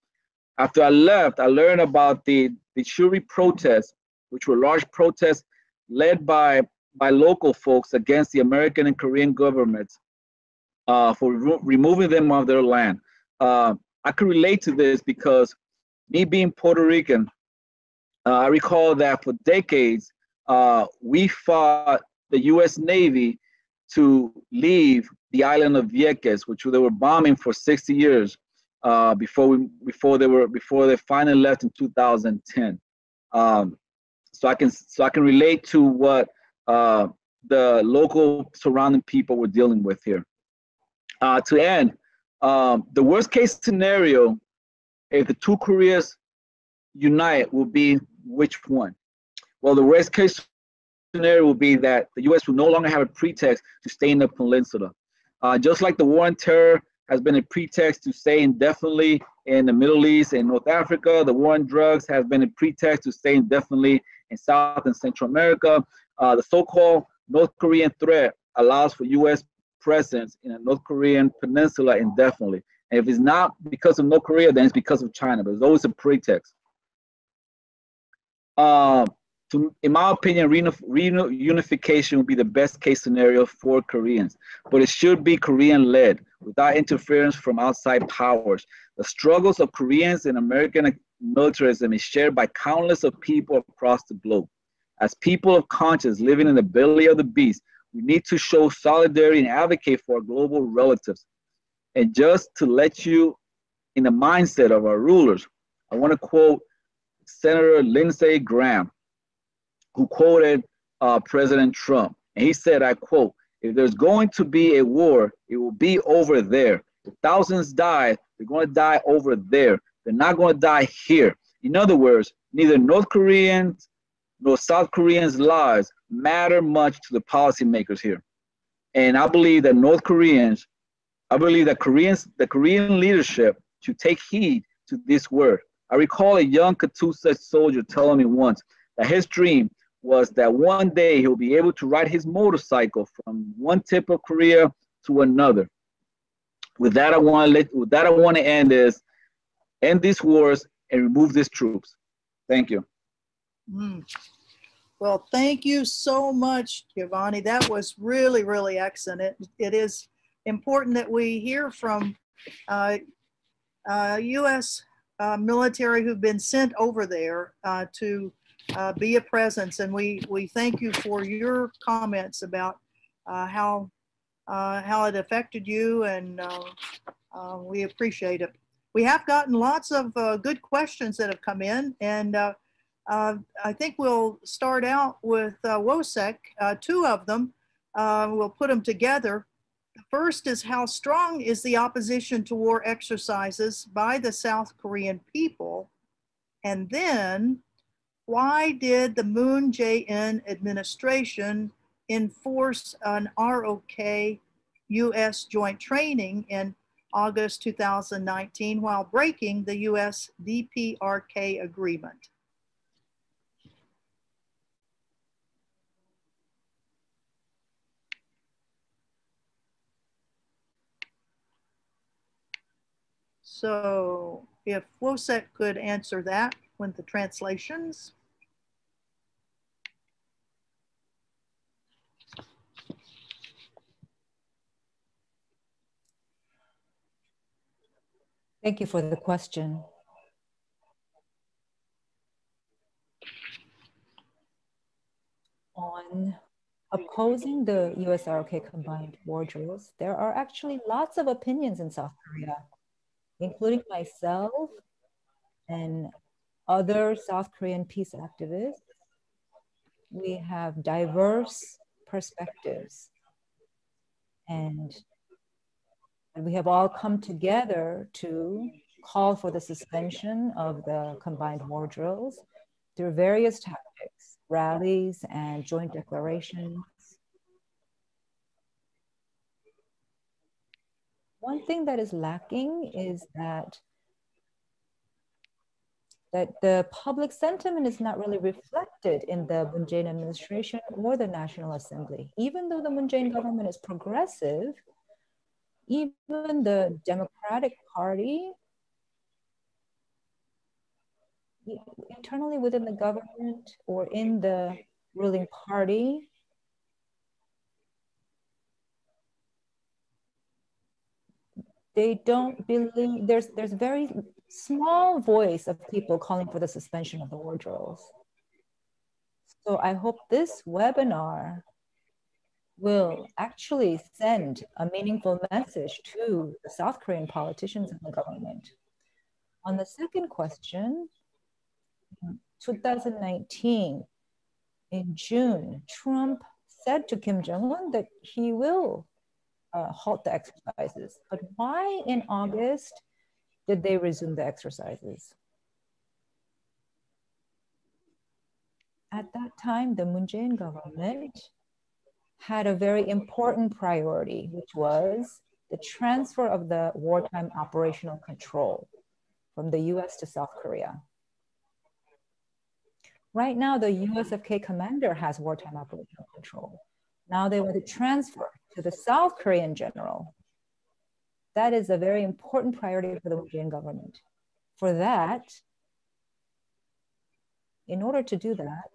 After I left, I learned about the Shuri protests, which were large protests led by local folks against the American and Korean governments for removing them off their land. I can relate to this because me being Puerto Rican, I recall that for decades, we fought the U.S. Navy to leave the island of Vieques, which they were bombing for 60 years before they finally left in 2010. So I can relate to what the local surrounding people were dealing with here. To end, the worst case scenario, if the two Koreas unite, will be which one? Well, the worst case scenario will be that the U.S. will no longer have a pretext to stay in the peninsula. Just like the war on terror has been a pretext to stay indefinitely in the Middle East and North Africa, the war on drugs has been a pretext to stay indefinitely in South and Central America. The so-called North Korean threat allows for U.S. presence in the North Korean peninsula indefinitely. And if it's not because of North Korea, then it's because of China, but it's always a pretext. In my opinion, reunification would be the best case scenario for Koreans, but it should be Korean-led without interference from outside powers. The struggles of Koreans and American militarism is shared by countless of people across the globe. As people of conscience living in the belly of the beast, we need to show solidarity and advocate for our global relatives. And just to let you in the mindset of our rulers, I want to quote Senator Lindsey Graham, who quoted President Trump. And he said, I quote, "If there's going to be a war, it will be over there. If thousands die, they're going to die over there. They're not going to die here." In other words, neither North Koreans nor South Koreans' lives matter much to the policymakers here. And I believe that the Korean leadership should take heed to this word. I recall a young Katusa soldier telling me once that his dream was that one day he'll be able to ride his motorcycle from one tip of Korea to another. With that, I want to end these wars and remove these troops. Thank you. Well, thank you so much, Jovanni. That was really, really excellent. It is important that we hear from U.S. Military who've been sent over there to be a presence. And we thank you for your comments about how it affected you, and we appreciate it. We have gotten lots of good questions that have come in, and I think we'll start out with Wooksik, two of them. We'll put them together. The first is, how strong is the opposition to war exercises by the South Korean people? And then, why did the Moon Jae-in administration enforce an ROK US joint training in August 2019 while breaking the US DPRK agreement? So if Wooksik could answer that with the translations. Thank you for the question. On opposing the US-ROK combined war drills, there are actually lots of opinions in South Korea, including myself and other South Korean peace activists. We have diverse perspectives, and we have all come together to call for the suspension of the combined war drills through various tactics, rallies, and joint declarations. One thing that is lacking is that the public sentiment is not really reflected in the Moon Jae-in administration or the National Assembly. Even though the Moon Jae-in government is progressive, even the Democratic Party, internally within the government or in the ruling party, they don't believe, there's very small voice of people calling for the suspension of the war drills. So I hope this webinar will actually send a meaningful message to the South Korean politicians and the government. On the second question, 2019, in June, Trump said to Kim Jong-un that he will halt the exercises. But why in August did they resume the exercises? At that time, the Moon Jae-in government had a very important priority, which was the transfer of the wartime operational control from the US to South Korea. Right now, the US-ROK commander has wartime operational control. Now they want to transfer to the South Korean general. That is a very important priority for the Moon Jae-in government. For that, in order to do that,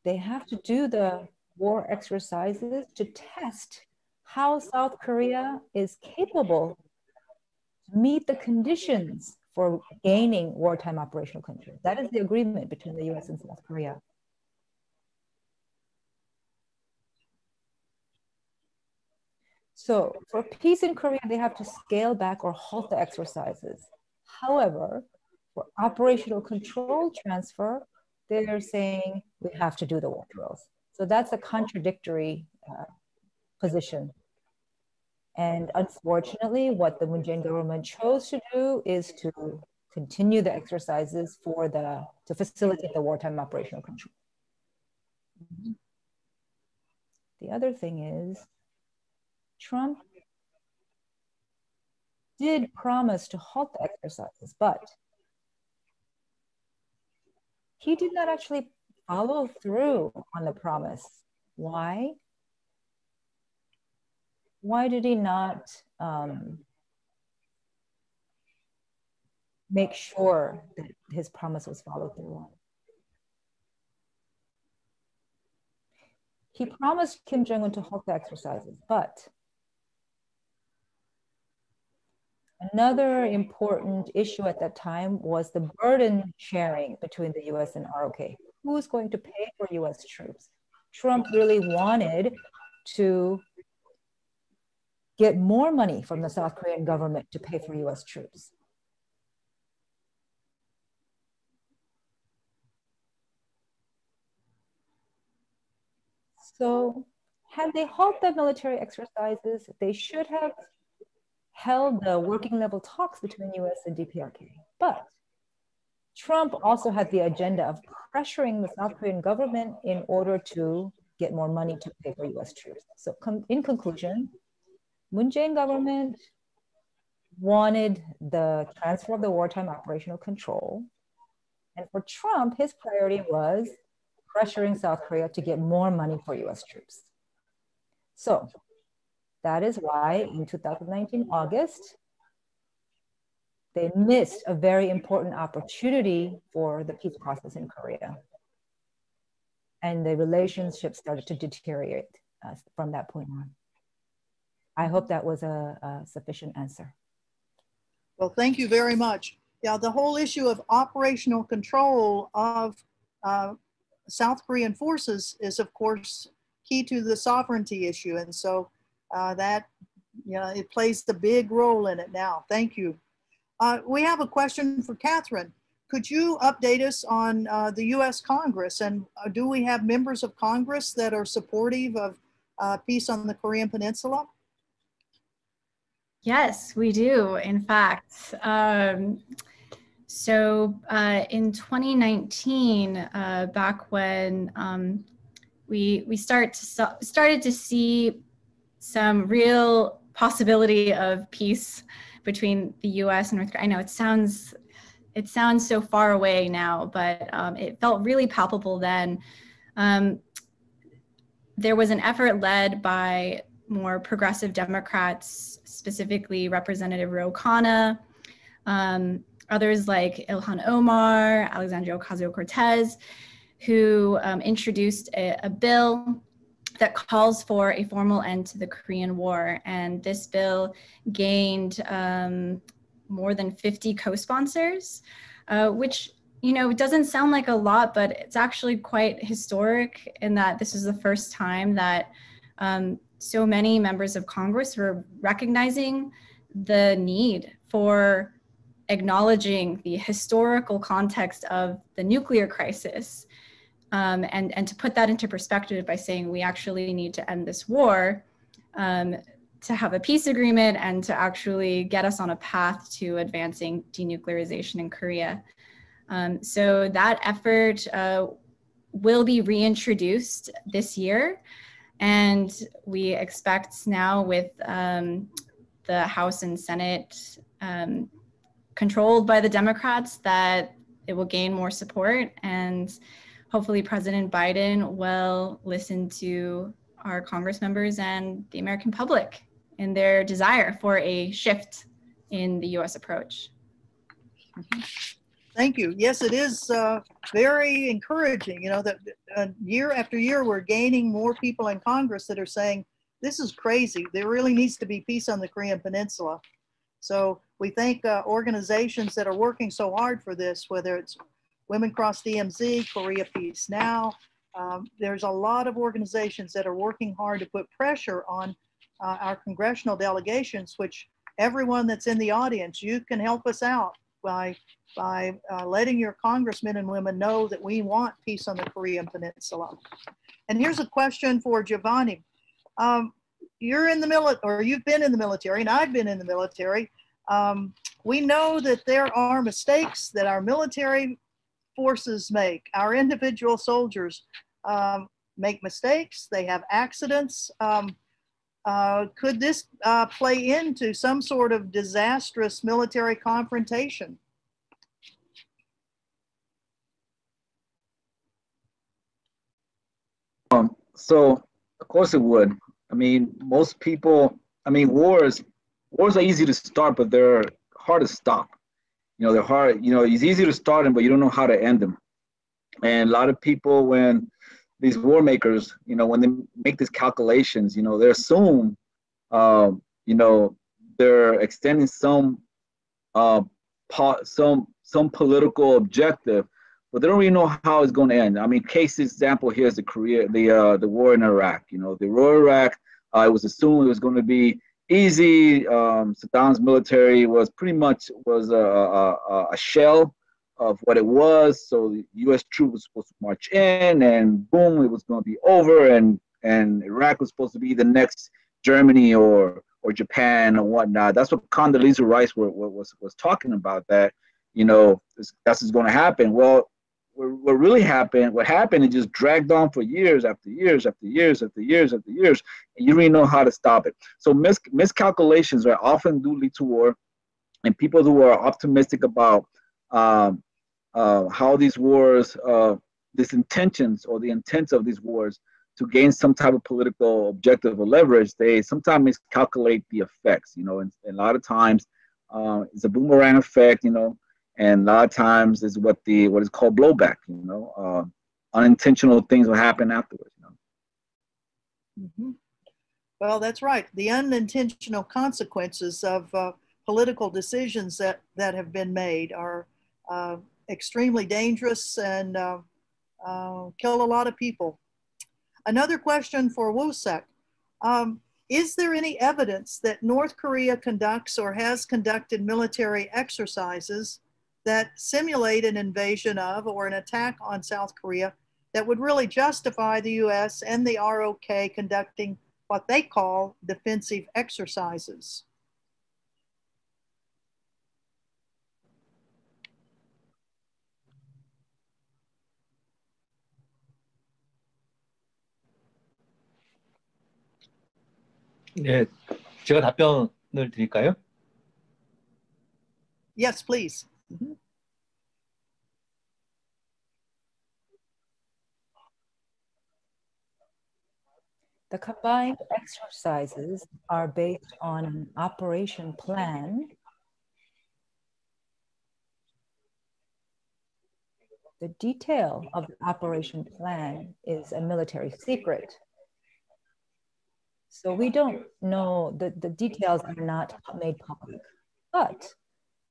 they have to do the war exercises to test how South Korea is capable to meet the conditions for gaining wartime operational control. That is the agreement between the US and South Korea. So for peace in Korea, they have to scale back or halt the exercises. However, for operational control transfer, they're saying we have to do the war drills. So that's a contradictory position. And unfortunately, what the Moon Jae-in government chose to do is to continue the exercises to facilitate the wartime operational control. The other thing is, Trump did promise to halt the exercises, but he did not actually follow through on the promise. Why? Why did he not make sure that his promise was followed through on? He promised Kim Jong-un to halt the exercises, but another important issue at that time was the burden sharing between the US and ROK. Who is going to pay for US troops? Trump really wanted to get more money from the South Korean government to pay for US troops. So had they halted the military exercises, they should have held the working level talks between US and DPRK. But Trump also had the agenda of pressuring the South Korean government in order to get more money to pay for US troops. So in conclusion, Moon Jae-in government wanted the transfer of the wartime operational control. And for Trump, his priority was pressuring South Korea to get more money for US troops. So that is why in 2019, August, they missed a very important opportunity for the peace process in Korea. And the relationship started to deteriorate from that point on. I hope that was a sufficient answer. Well, thank you very much. Yeah, the whole issue of operational control of South Korean forces is, of course, key to the sovereignty issue. And so that, it plays the big role in it now. Thank you. We have a question for Catherine. Could you update us on the US Congress, and do we have members of Congress that are supportive of peace on the Korean Peninsula? Yes, we do, in fact. So in 2019, back when we started to see some real possibility of peace between the US and North Korea. I know it sounds so far away now, but it felt really palpable then. There was an effort led by more progressive Democrats, specifically Representative Ro Khanna, others like Ilhan Omar, Alexandria Ocasio-Cortez, who introduced a bill that calls for a formal end to the Korean War. And this bill gained more than 50 co-sponsors, which, you know, it doesn't sound like a lot, but it's actually quite historic in that this is the first time that so many members of Congress were recognizing the need for acknowledging the historical context of the nuclear crisis, and to put that into perspective by saying we actually need to end this war, to have a peace agreement and to actually get us on a path to advancing denuclearization in Korea. So that effort will be reintroduced this year. And we expect now with the House and Senate controlled by the Democrats that it will gain more support, and hopefully President Biden will listen to our Congress members and the American public in their desire for a shift in the US approach. Thank you. Yes, it is very encouraging, you know, that year after year, we're gaining more people in Congress that are saying, this is crazy. There really needs to be peace on the Korean Peninsula. So we thank organizations that are working so hard for this, whether it's Women Cross DMZ, Korea Peace Now. There's a lot of organizations that are working hard to put pressure on our congressional delegations, which everyone that's in the audience, you can help us out by letting your congressmen and women know that we want peace on the Korean Peninsula. And here's a question for Jovanni. You're in the military, or you've been in the military, and I've been in the military. We know that there are mistakes that our military forces make. Our individual soldiers make mistakes. They have accidents. Could this play into some sort of disastrous military confrontation? So of course it would. I mean, most people, I mean, wars are easy to start, but they're hard to stop. You know, they're hard, you know, it's easy to start them, but you don't know how to end them. And a lot of people, when these war makers, you know, when they make these calculations, you know, they assume, you know, they're extending some political objective, but they don't really know how it's going to end. I mean, case example here is the war in Iraq. You know, the war in Iraq, it was assumed it was going to be easy. Saddam's military was pretty much a shell of what it was. So the U.S. troops were supposed to march in, and boom, it was going to be over, and Iraq was supposed to be the next Germany or Japan or whatnot. That's what Condoleezza Rice was talking about, that, you know, that's what's going to happen. Well, what happened, it just dragged on for years after years after years after years after years, and you don't really know how to stop it. So miscalculations are often do lead to war, and people who are optimistic about how these wars, these intentions or the intents of these wars to gain some type of political objective or leverage, they sometimes miscalculate the effects, you know, and a lot of times it's a boomerang effect, you know, and a lot of times is what is called blowback, you know, unintentional things will happen afterwards, you know. Mm-hmm. Well, that's right. The unintentional consequences of political decisions that have been made are extremely dangerous and kill a lot of people. Another question for Wooksik. Is there any evidence that North Korea conducts or has conducted military exercises that simulate an invasion of or an attack on South Korea that would really justify the US and the ROK conducting what they call defensive exercises? 네, 제가 답변을 드릴까요? Yes, please. Mm-hmm. The combined exercises are based on an operation plan. The detail of the operation plan is a military secret. So we don't know, the details are not made public, but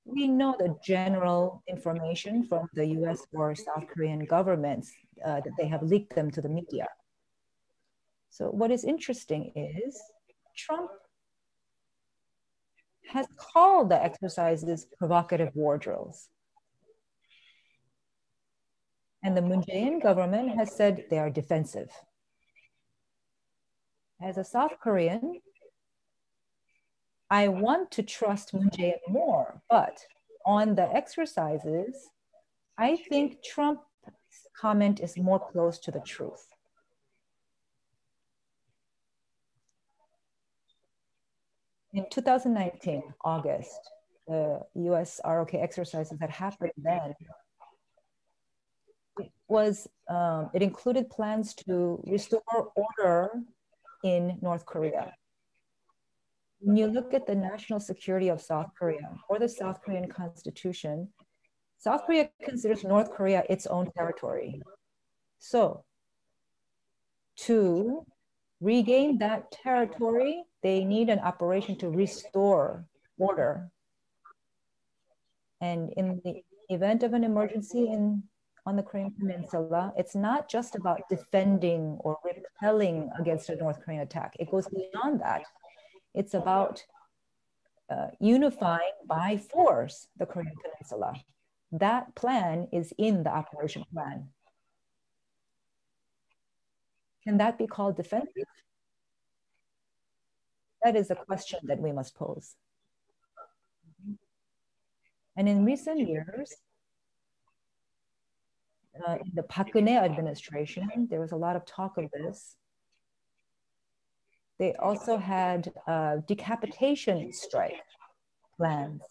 we know the general information from the US or South Korean governments that they have leaked them to the media. So what is interesting is Trump has called the exercises provocative war drills. And the Moon Jae-in government has said they are defensive. As a South Korean, I want to trust Moon Jae-in more, but on the exercises, I think Trump's comment is more close to the truth. In 2019, August, the US-ROK exercises that happened then, it included plans to restore order in North Korea. When you look at the national security of South Korea or the South Korean constitution, South Korea considers North Korea its own territory. So to regain that territory, they need an operation to restore order. And in the event of an emergency on the Korean Peninsula, it's not just about defending or repelling against a North Korean attack. It goes beyond that. It's about unifying by force the Korean Peninsula. That plan is in the operation plan. Can that be called defensive? That is a question that we must pose. And in recent years, in the Park Geun-hye administration, there was a lot of talk of this. They also had decapitation strike plans.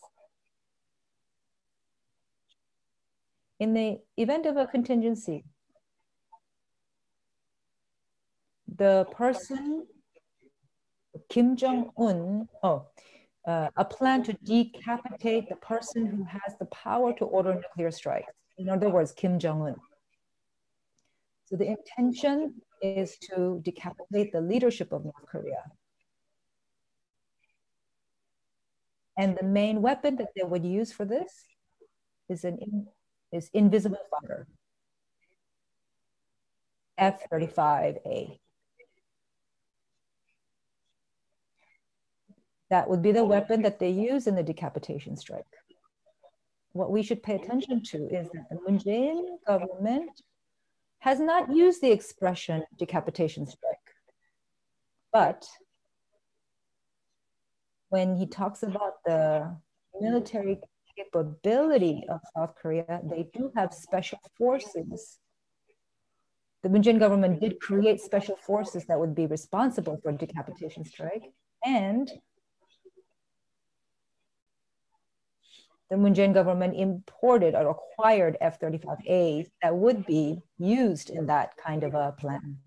In the event of a contingency, the person, Kim Jong-un, a plan to decapitate the person who has the power to order nuclear strikes. In other words, Kim Jong-un. So the intention is to decapitate the leadership of North Korea. And the main weapon that they would use for this is invisible fire, F-35A. That would be the weapon that they use in the decapitation strike. What we should pay attention to is that the Moon Jae-in government has not used the expression decapitation strike. But when he talks about the military capability of South Korea, they do have special forces. The Moon Jae-in government did create special forces that would be responsible for decapitation strike, and the Moon Jae-in government imported or acquired F-35As that would be used in that kind of a plan.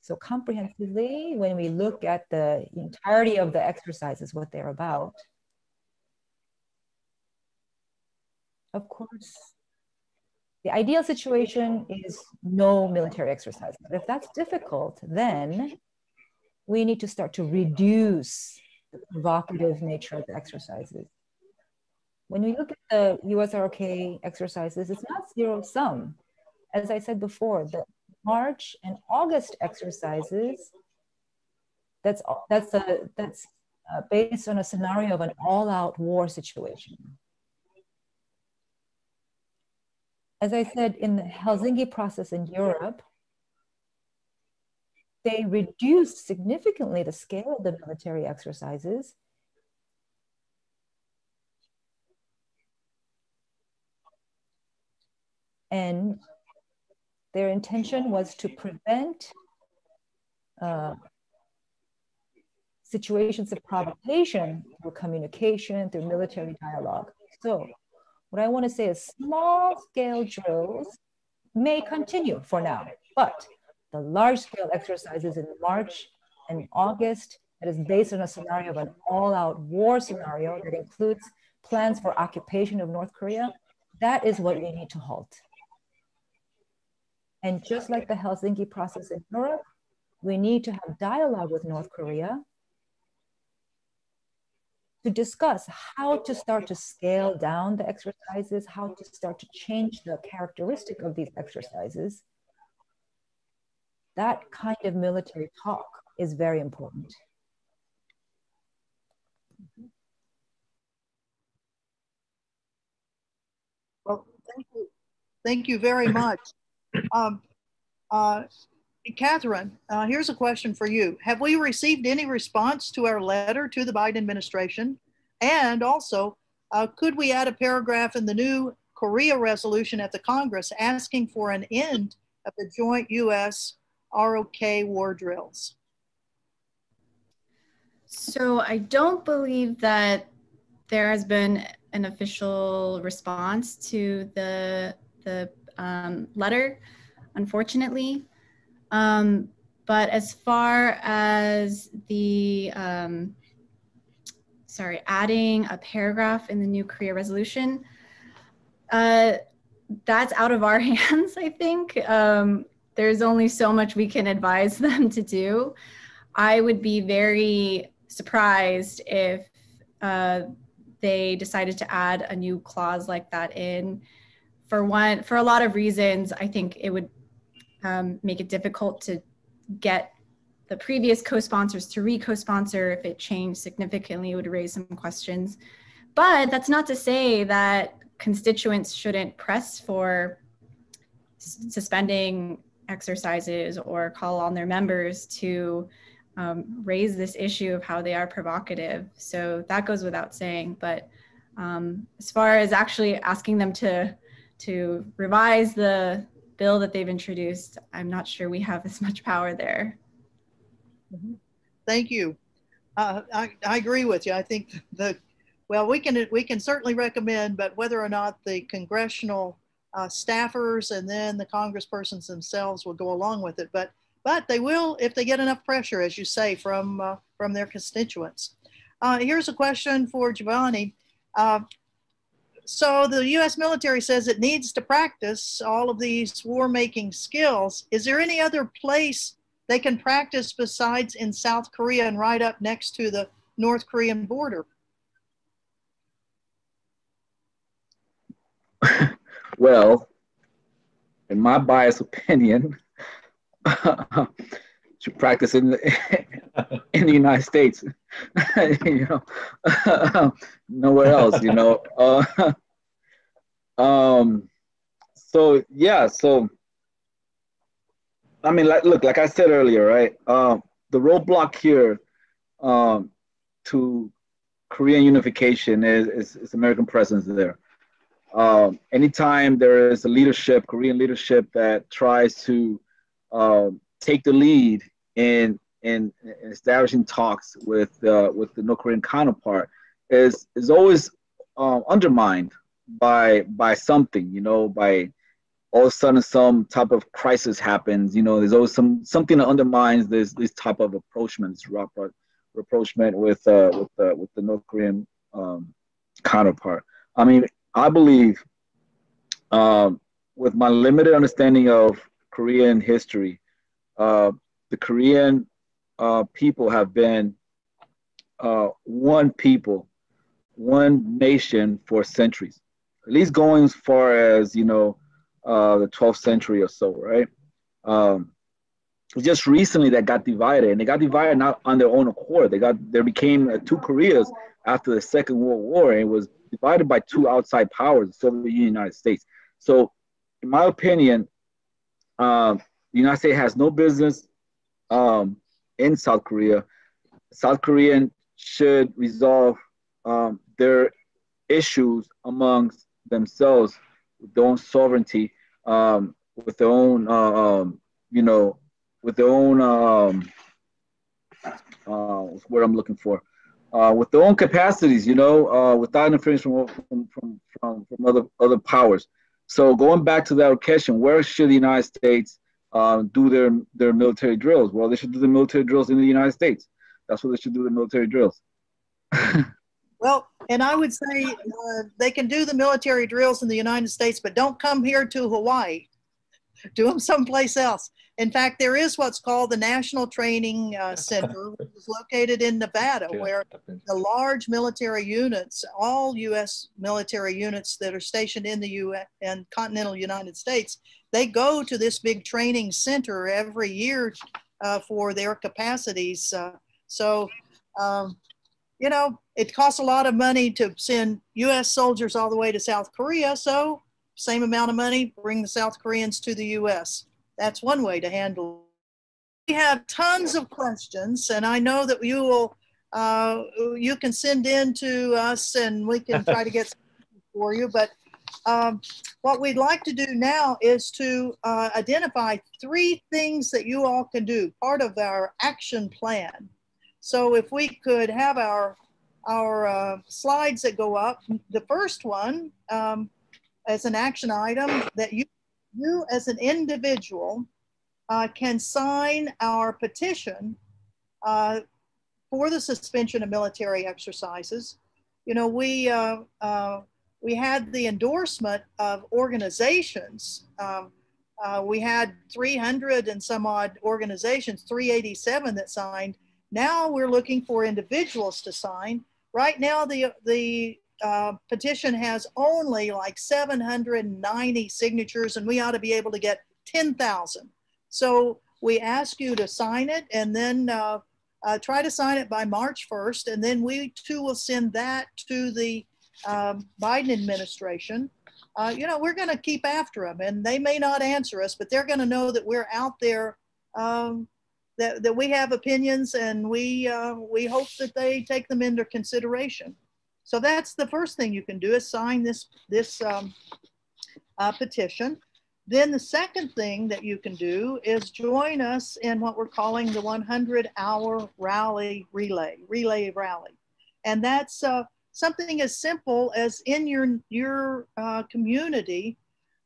So comprehensively, when we look at the entirety of the exercises, what they're about, of course, the ideal situation is no military exercise. But if that's difficult, then we need to start to reduce the provocative nature of the exercises. When we look at the US-ROK exercises, it's not zero-sum. As I said before, the March and August exercises, that's based on a scenario of an all-out war situation. As I said, in the Helsinki process in Europe, they reduced significantly the scale of the military exercises. And their intention was to prevent situations of provocation through communication, through military dialogue. So what I want to say is small-scale drills may continue for now, but the large-scale exercises in March and August that is based on a scenario of an all-out war scenario that includes plans for occupation of North Korea, that is what we need to halt. And just like the Helsinki process in Europe, We need to have dialogue with North Korea to discuss how to start to scale down the exercises, how to start to change the characteristic of these exercises. That kind of military talk is very important. Well, thank you very much. Catherine, here's a question for you. Have we received any response to our letter to the Biden administration? And also, could we add a paragraph in the new Korea resolution at the Congress asking for an end of the joint US-ROK war drills? So I don't believe that there has been an official response to the letter, unfortunately. But as far as the, adding a paragraph in the new Korea resolution, that's out of our hands, I think. There's only so much we can advise them to do. I would be very surprised if they decided to add a new clause like that in. For a lot of reasons, I think it would make it difficult to get the previous co-sponsors to re-co-sponsor. If it changed significantly, it would raise some questions. But that's not to say that constituents shouldn't press for suspending exercises or call on their members to raise this issue of how they are provocative. So that goes without saying. But as far as actually asking them to revise the bill that they've introduced, I'm not sure we have as much power there. Thank you. I agree with you. I think we can certainly recommend, but whether or not the congressional staffers and then the congresspersons themselves will go along with it, but they will if they get enough pressure, as you say, from their constituents. Here's a question for Jovanni. So the U.S. military says it needs to practice all of these war-making skills. Is there any other place they can practice besides in South Korea and right up next to the North Korean border? Well, in my biased opinion, should practice in the United States, you know, nowhere else, you know. So yeah, so I mean, like I said earlier, right? The roadblock here to Korean unification is American presence there. Anytime there is a leadership, Korean leadership, that tries to take the lead in establishing talks with the North Korean counterpart, is always undermined by something, you know, by all of a sudden some type of crisis happens, you know. There's always something that undermines this type of approachment, this rapprochement with the North Korean counterpart. I mean, I believe, with my limited understanding of Korean history, the Korean people have been one people, one nation for centuries, at least going as far as, you know, the 12th century or so, right? Just recently that got divided, and they got divided not on their own accord. There became two Koreas after the Second World War, and it was divided by two outside powers, the Soviet Union and the United States. So, in my opinion, the United States has no business in South Korea. South Koreans should resolve their issues amongst themselves, with their own sovereignty, with their own, you know, with their own, what I'm looking for, with their own capacities, you know, without interference from other powers. So going back to that question, where should the United States do their military drills? Well, they should do the military drills in the United States. That's what they should do, the military drills. Well, and I would say they can do the military drills in the United States, but don't come here to Hawaii. Do them someplace else. In fact, there is what's called the National Training Center, which is located in Nevada, where the large military units, all U.S. military units that are stationed in the U.S. and continental United States, they go to this big training center every year for their capacities. You know, it costs a lot of money to send U.S. soldiers all the way to South Korea, so same amount of money, bring the South Koreans to the U.S. That's one way to handle it. We have tons of questions, and I know that you will, you can send in to us and we can try to get some for you, but what we'd like to do now is to identify 3 things that you all can do, part of our action plan. So if we could have our slides that go up, the first one as an action item that you as an individual can sign our petition for the suspension of military exercises. You know, we had the endorsement of organizations. We had 300 and some odd organizations, 387 that signed. Now we're looking for individuals to sign. Right now, the petition has only like 790 signatures, and we ought to be able to get 10,000. So we ask you to sign it, and then try to sign it by March 1st, and then we too will send that to the Biden administration. You know, we're going to keep after them, and they may not answer us, but they're going to know that we're out there, that we have opinions, and we hope that they take them into consideration. So that's the first thing you can do, is sign this petition. Then the second thing that you can do is join us in what we're calling the 100-hour rally relay rally. And that's something as simple as in your community,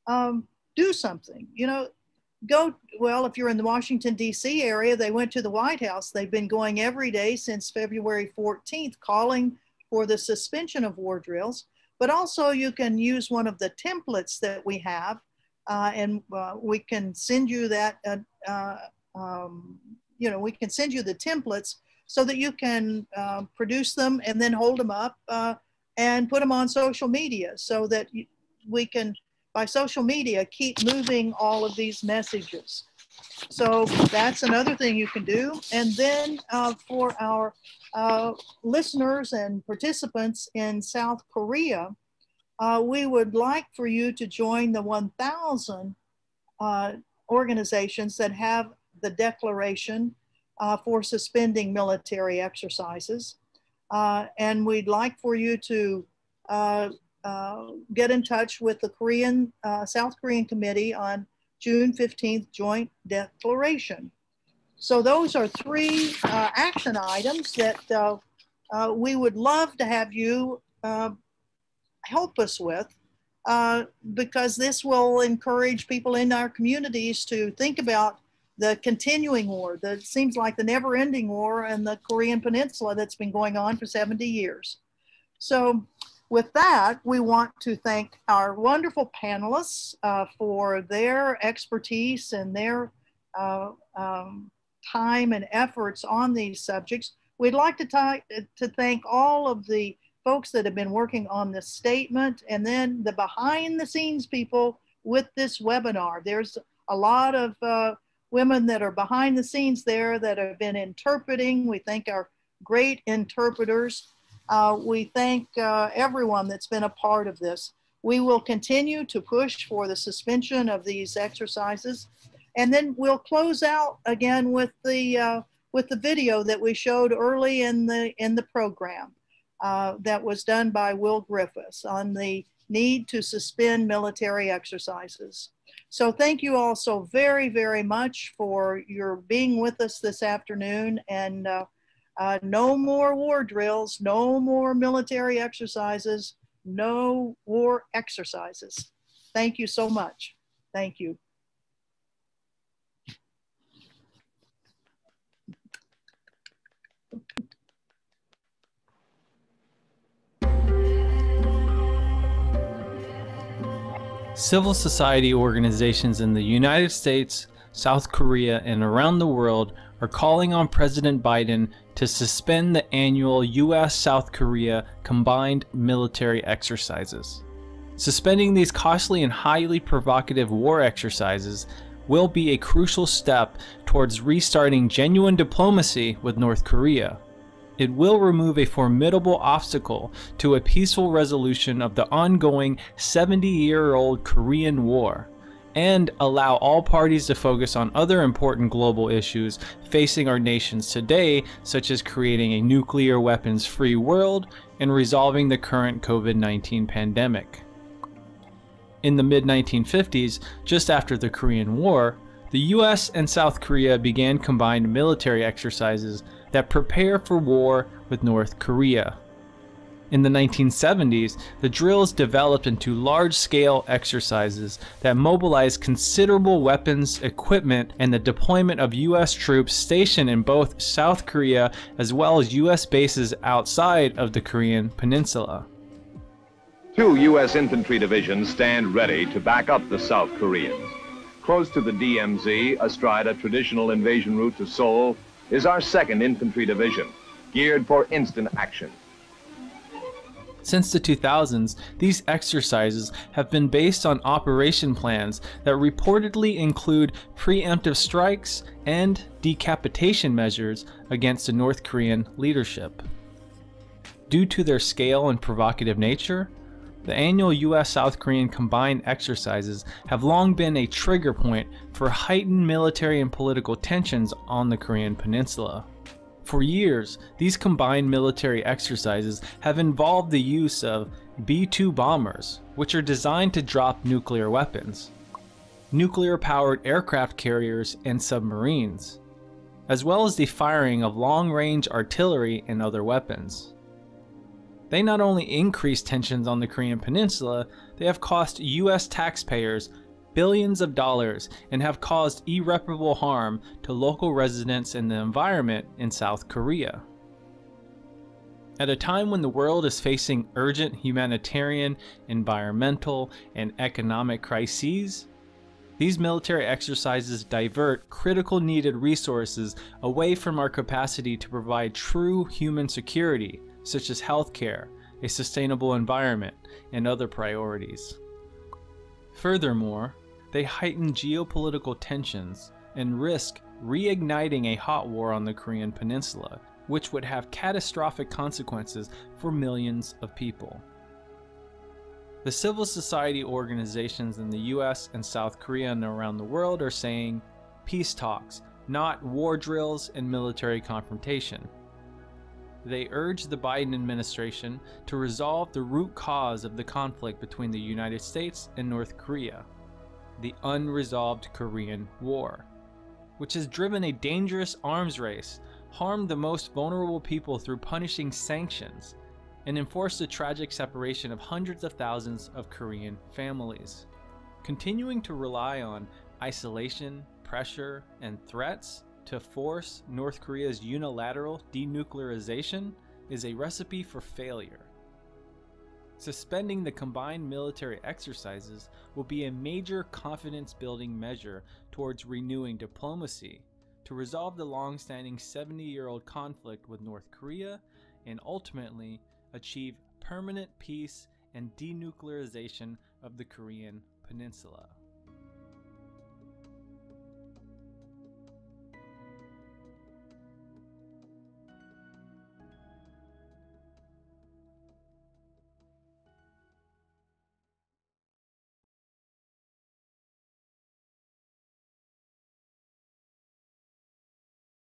do something. You know, well, if you're in the Washington, D.C. area, they went to the White House. They've been going every day since February 14th, calling for the suspension of war drills. But also you can use one of the templates that we have, and we can send you that, you know, we can send you the templates so that you can produce them and then hold them up and put them on social media, so that we can, by social media, keep moving all of these messages. So that's another thing you can do. And then for our listeners and participants in South Korea, we would like for you to join the 1,000 organizations that have the declaration for suspending military exercises. And we'd like for you to get in touch with the South Korean Committee on June 15th Joint Declaration. So those are 3 action items that we would love to have you help us with, because this will encourage people in our communities to think about the continuing war that seems like the never-ending war in the Korean Peninsula that's been going on for 70 years. So with that, we want to thank our wonderful panelists for their expertise and their time and efforts on these subjects. We'd like to thank all of the folks that have been working on this statement, and then the behind the scenes people with this webinar. There's a lot of women that are behind the scenes there that have been interpreting. We thank our great interpreters. We thank everyone that's been a part of this. We will continue to push for the suspension of these exercises, and then we'll close out again with the video that we showed early in the program that was done by Will Griffiths on the need to suspend military exercises. So thank you all so very, very much for your being with us this afternoon, and no more war drills, no more military exercises, no war exercises. Thank you so much. Thank you. Civil society organizations in the United States, South Korea, and around the world are calling on President Biden to suspend the annual US-South Korea combined military exercises. Suspending these costly and highly provocative war exercises will be a crucial step towards restarting genuine diplomacy with North Korea. It will remove a formidable obstacle to a peaceful resolution of the ongoing 70-year-old Korean War, and allow all parties to focus on other important global issues facing our nations today, such as creating a nuclear weapons-free world and resolving the current COVID-19 pandemic. In the mid-1950s, just after the Korean War, the US and South Korea began combined military exercises that prepare for war with North Korea. In the 1970s, the drills developed into large-scale exercises that mobilized considerable weapons, equipment, and the deployment of US troops stationed in both South Korea as well as US bases outside of the Korean Peninsula. 2 U.S. infantry divisions stand ready to back up the South Koreans. Close to the DMZ, astride a traditional invasion route to Seoul, is our 2nd Infantry Division, geared for instant action. Since the 2000s, these exercises have been based on operation plans that reportedly include preemptive strikes and decapitation measures against the North Korean leadership. Due to their scale and provocative nature, the annual US-South Korean combined exercises have long been a trigger point for heightened military and political tensions on the Korean Peninsula. For years, these combined military exercises have involved the use of B-2 bombers, which are designed to drop nuclear weapons, nuclear-powered aircraft carriers and submarines, as well as the firing of long-range artillery and other weapons. They not only increase tensions on the Korean Peninsula, they have cost US taxpayers billions of dollars and have caused irreparable harm to local residents and the environment in South Korea. At a time when the world is facing urgent humanitarian, environmental, and economic crises, these military exercises divert critical needed resources away from our capacity to provide true human security, such as healthcare, a sustainable environment, and other priorities. Furthermore, they heighten geopolitical tensions and risk reigniting a hot war on the Korean Peninsula, which would have catastrophic consequences for millions of people. The civil society organizations in the US and South Korea and around the world are saying peace talks, not war drills and military confrontation. They urge the Biden administration to resolve the root cause of the conflict between the United States and North Korea, the unresolved Korean War, which has driven a dangerous arms race, harmed the most vulnerable people through punishing sanctions, and enforced the tragic separation of hundreds of thousands of Korean families. Continuing to rely on isolation, pressure, and threats to force North Korea's unilateral denuclearization is a recipe for failure. Suspending the combined military exercises will be a major confidence-building measure towards renewing diplomacy to resolve the long-standing 70-year-old conflict with North Korea and ultimately achieve permanent peace and denuclearization of the Korean Peninsula.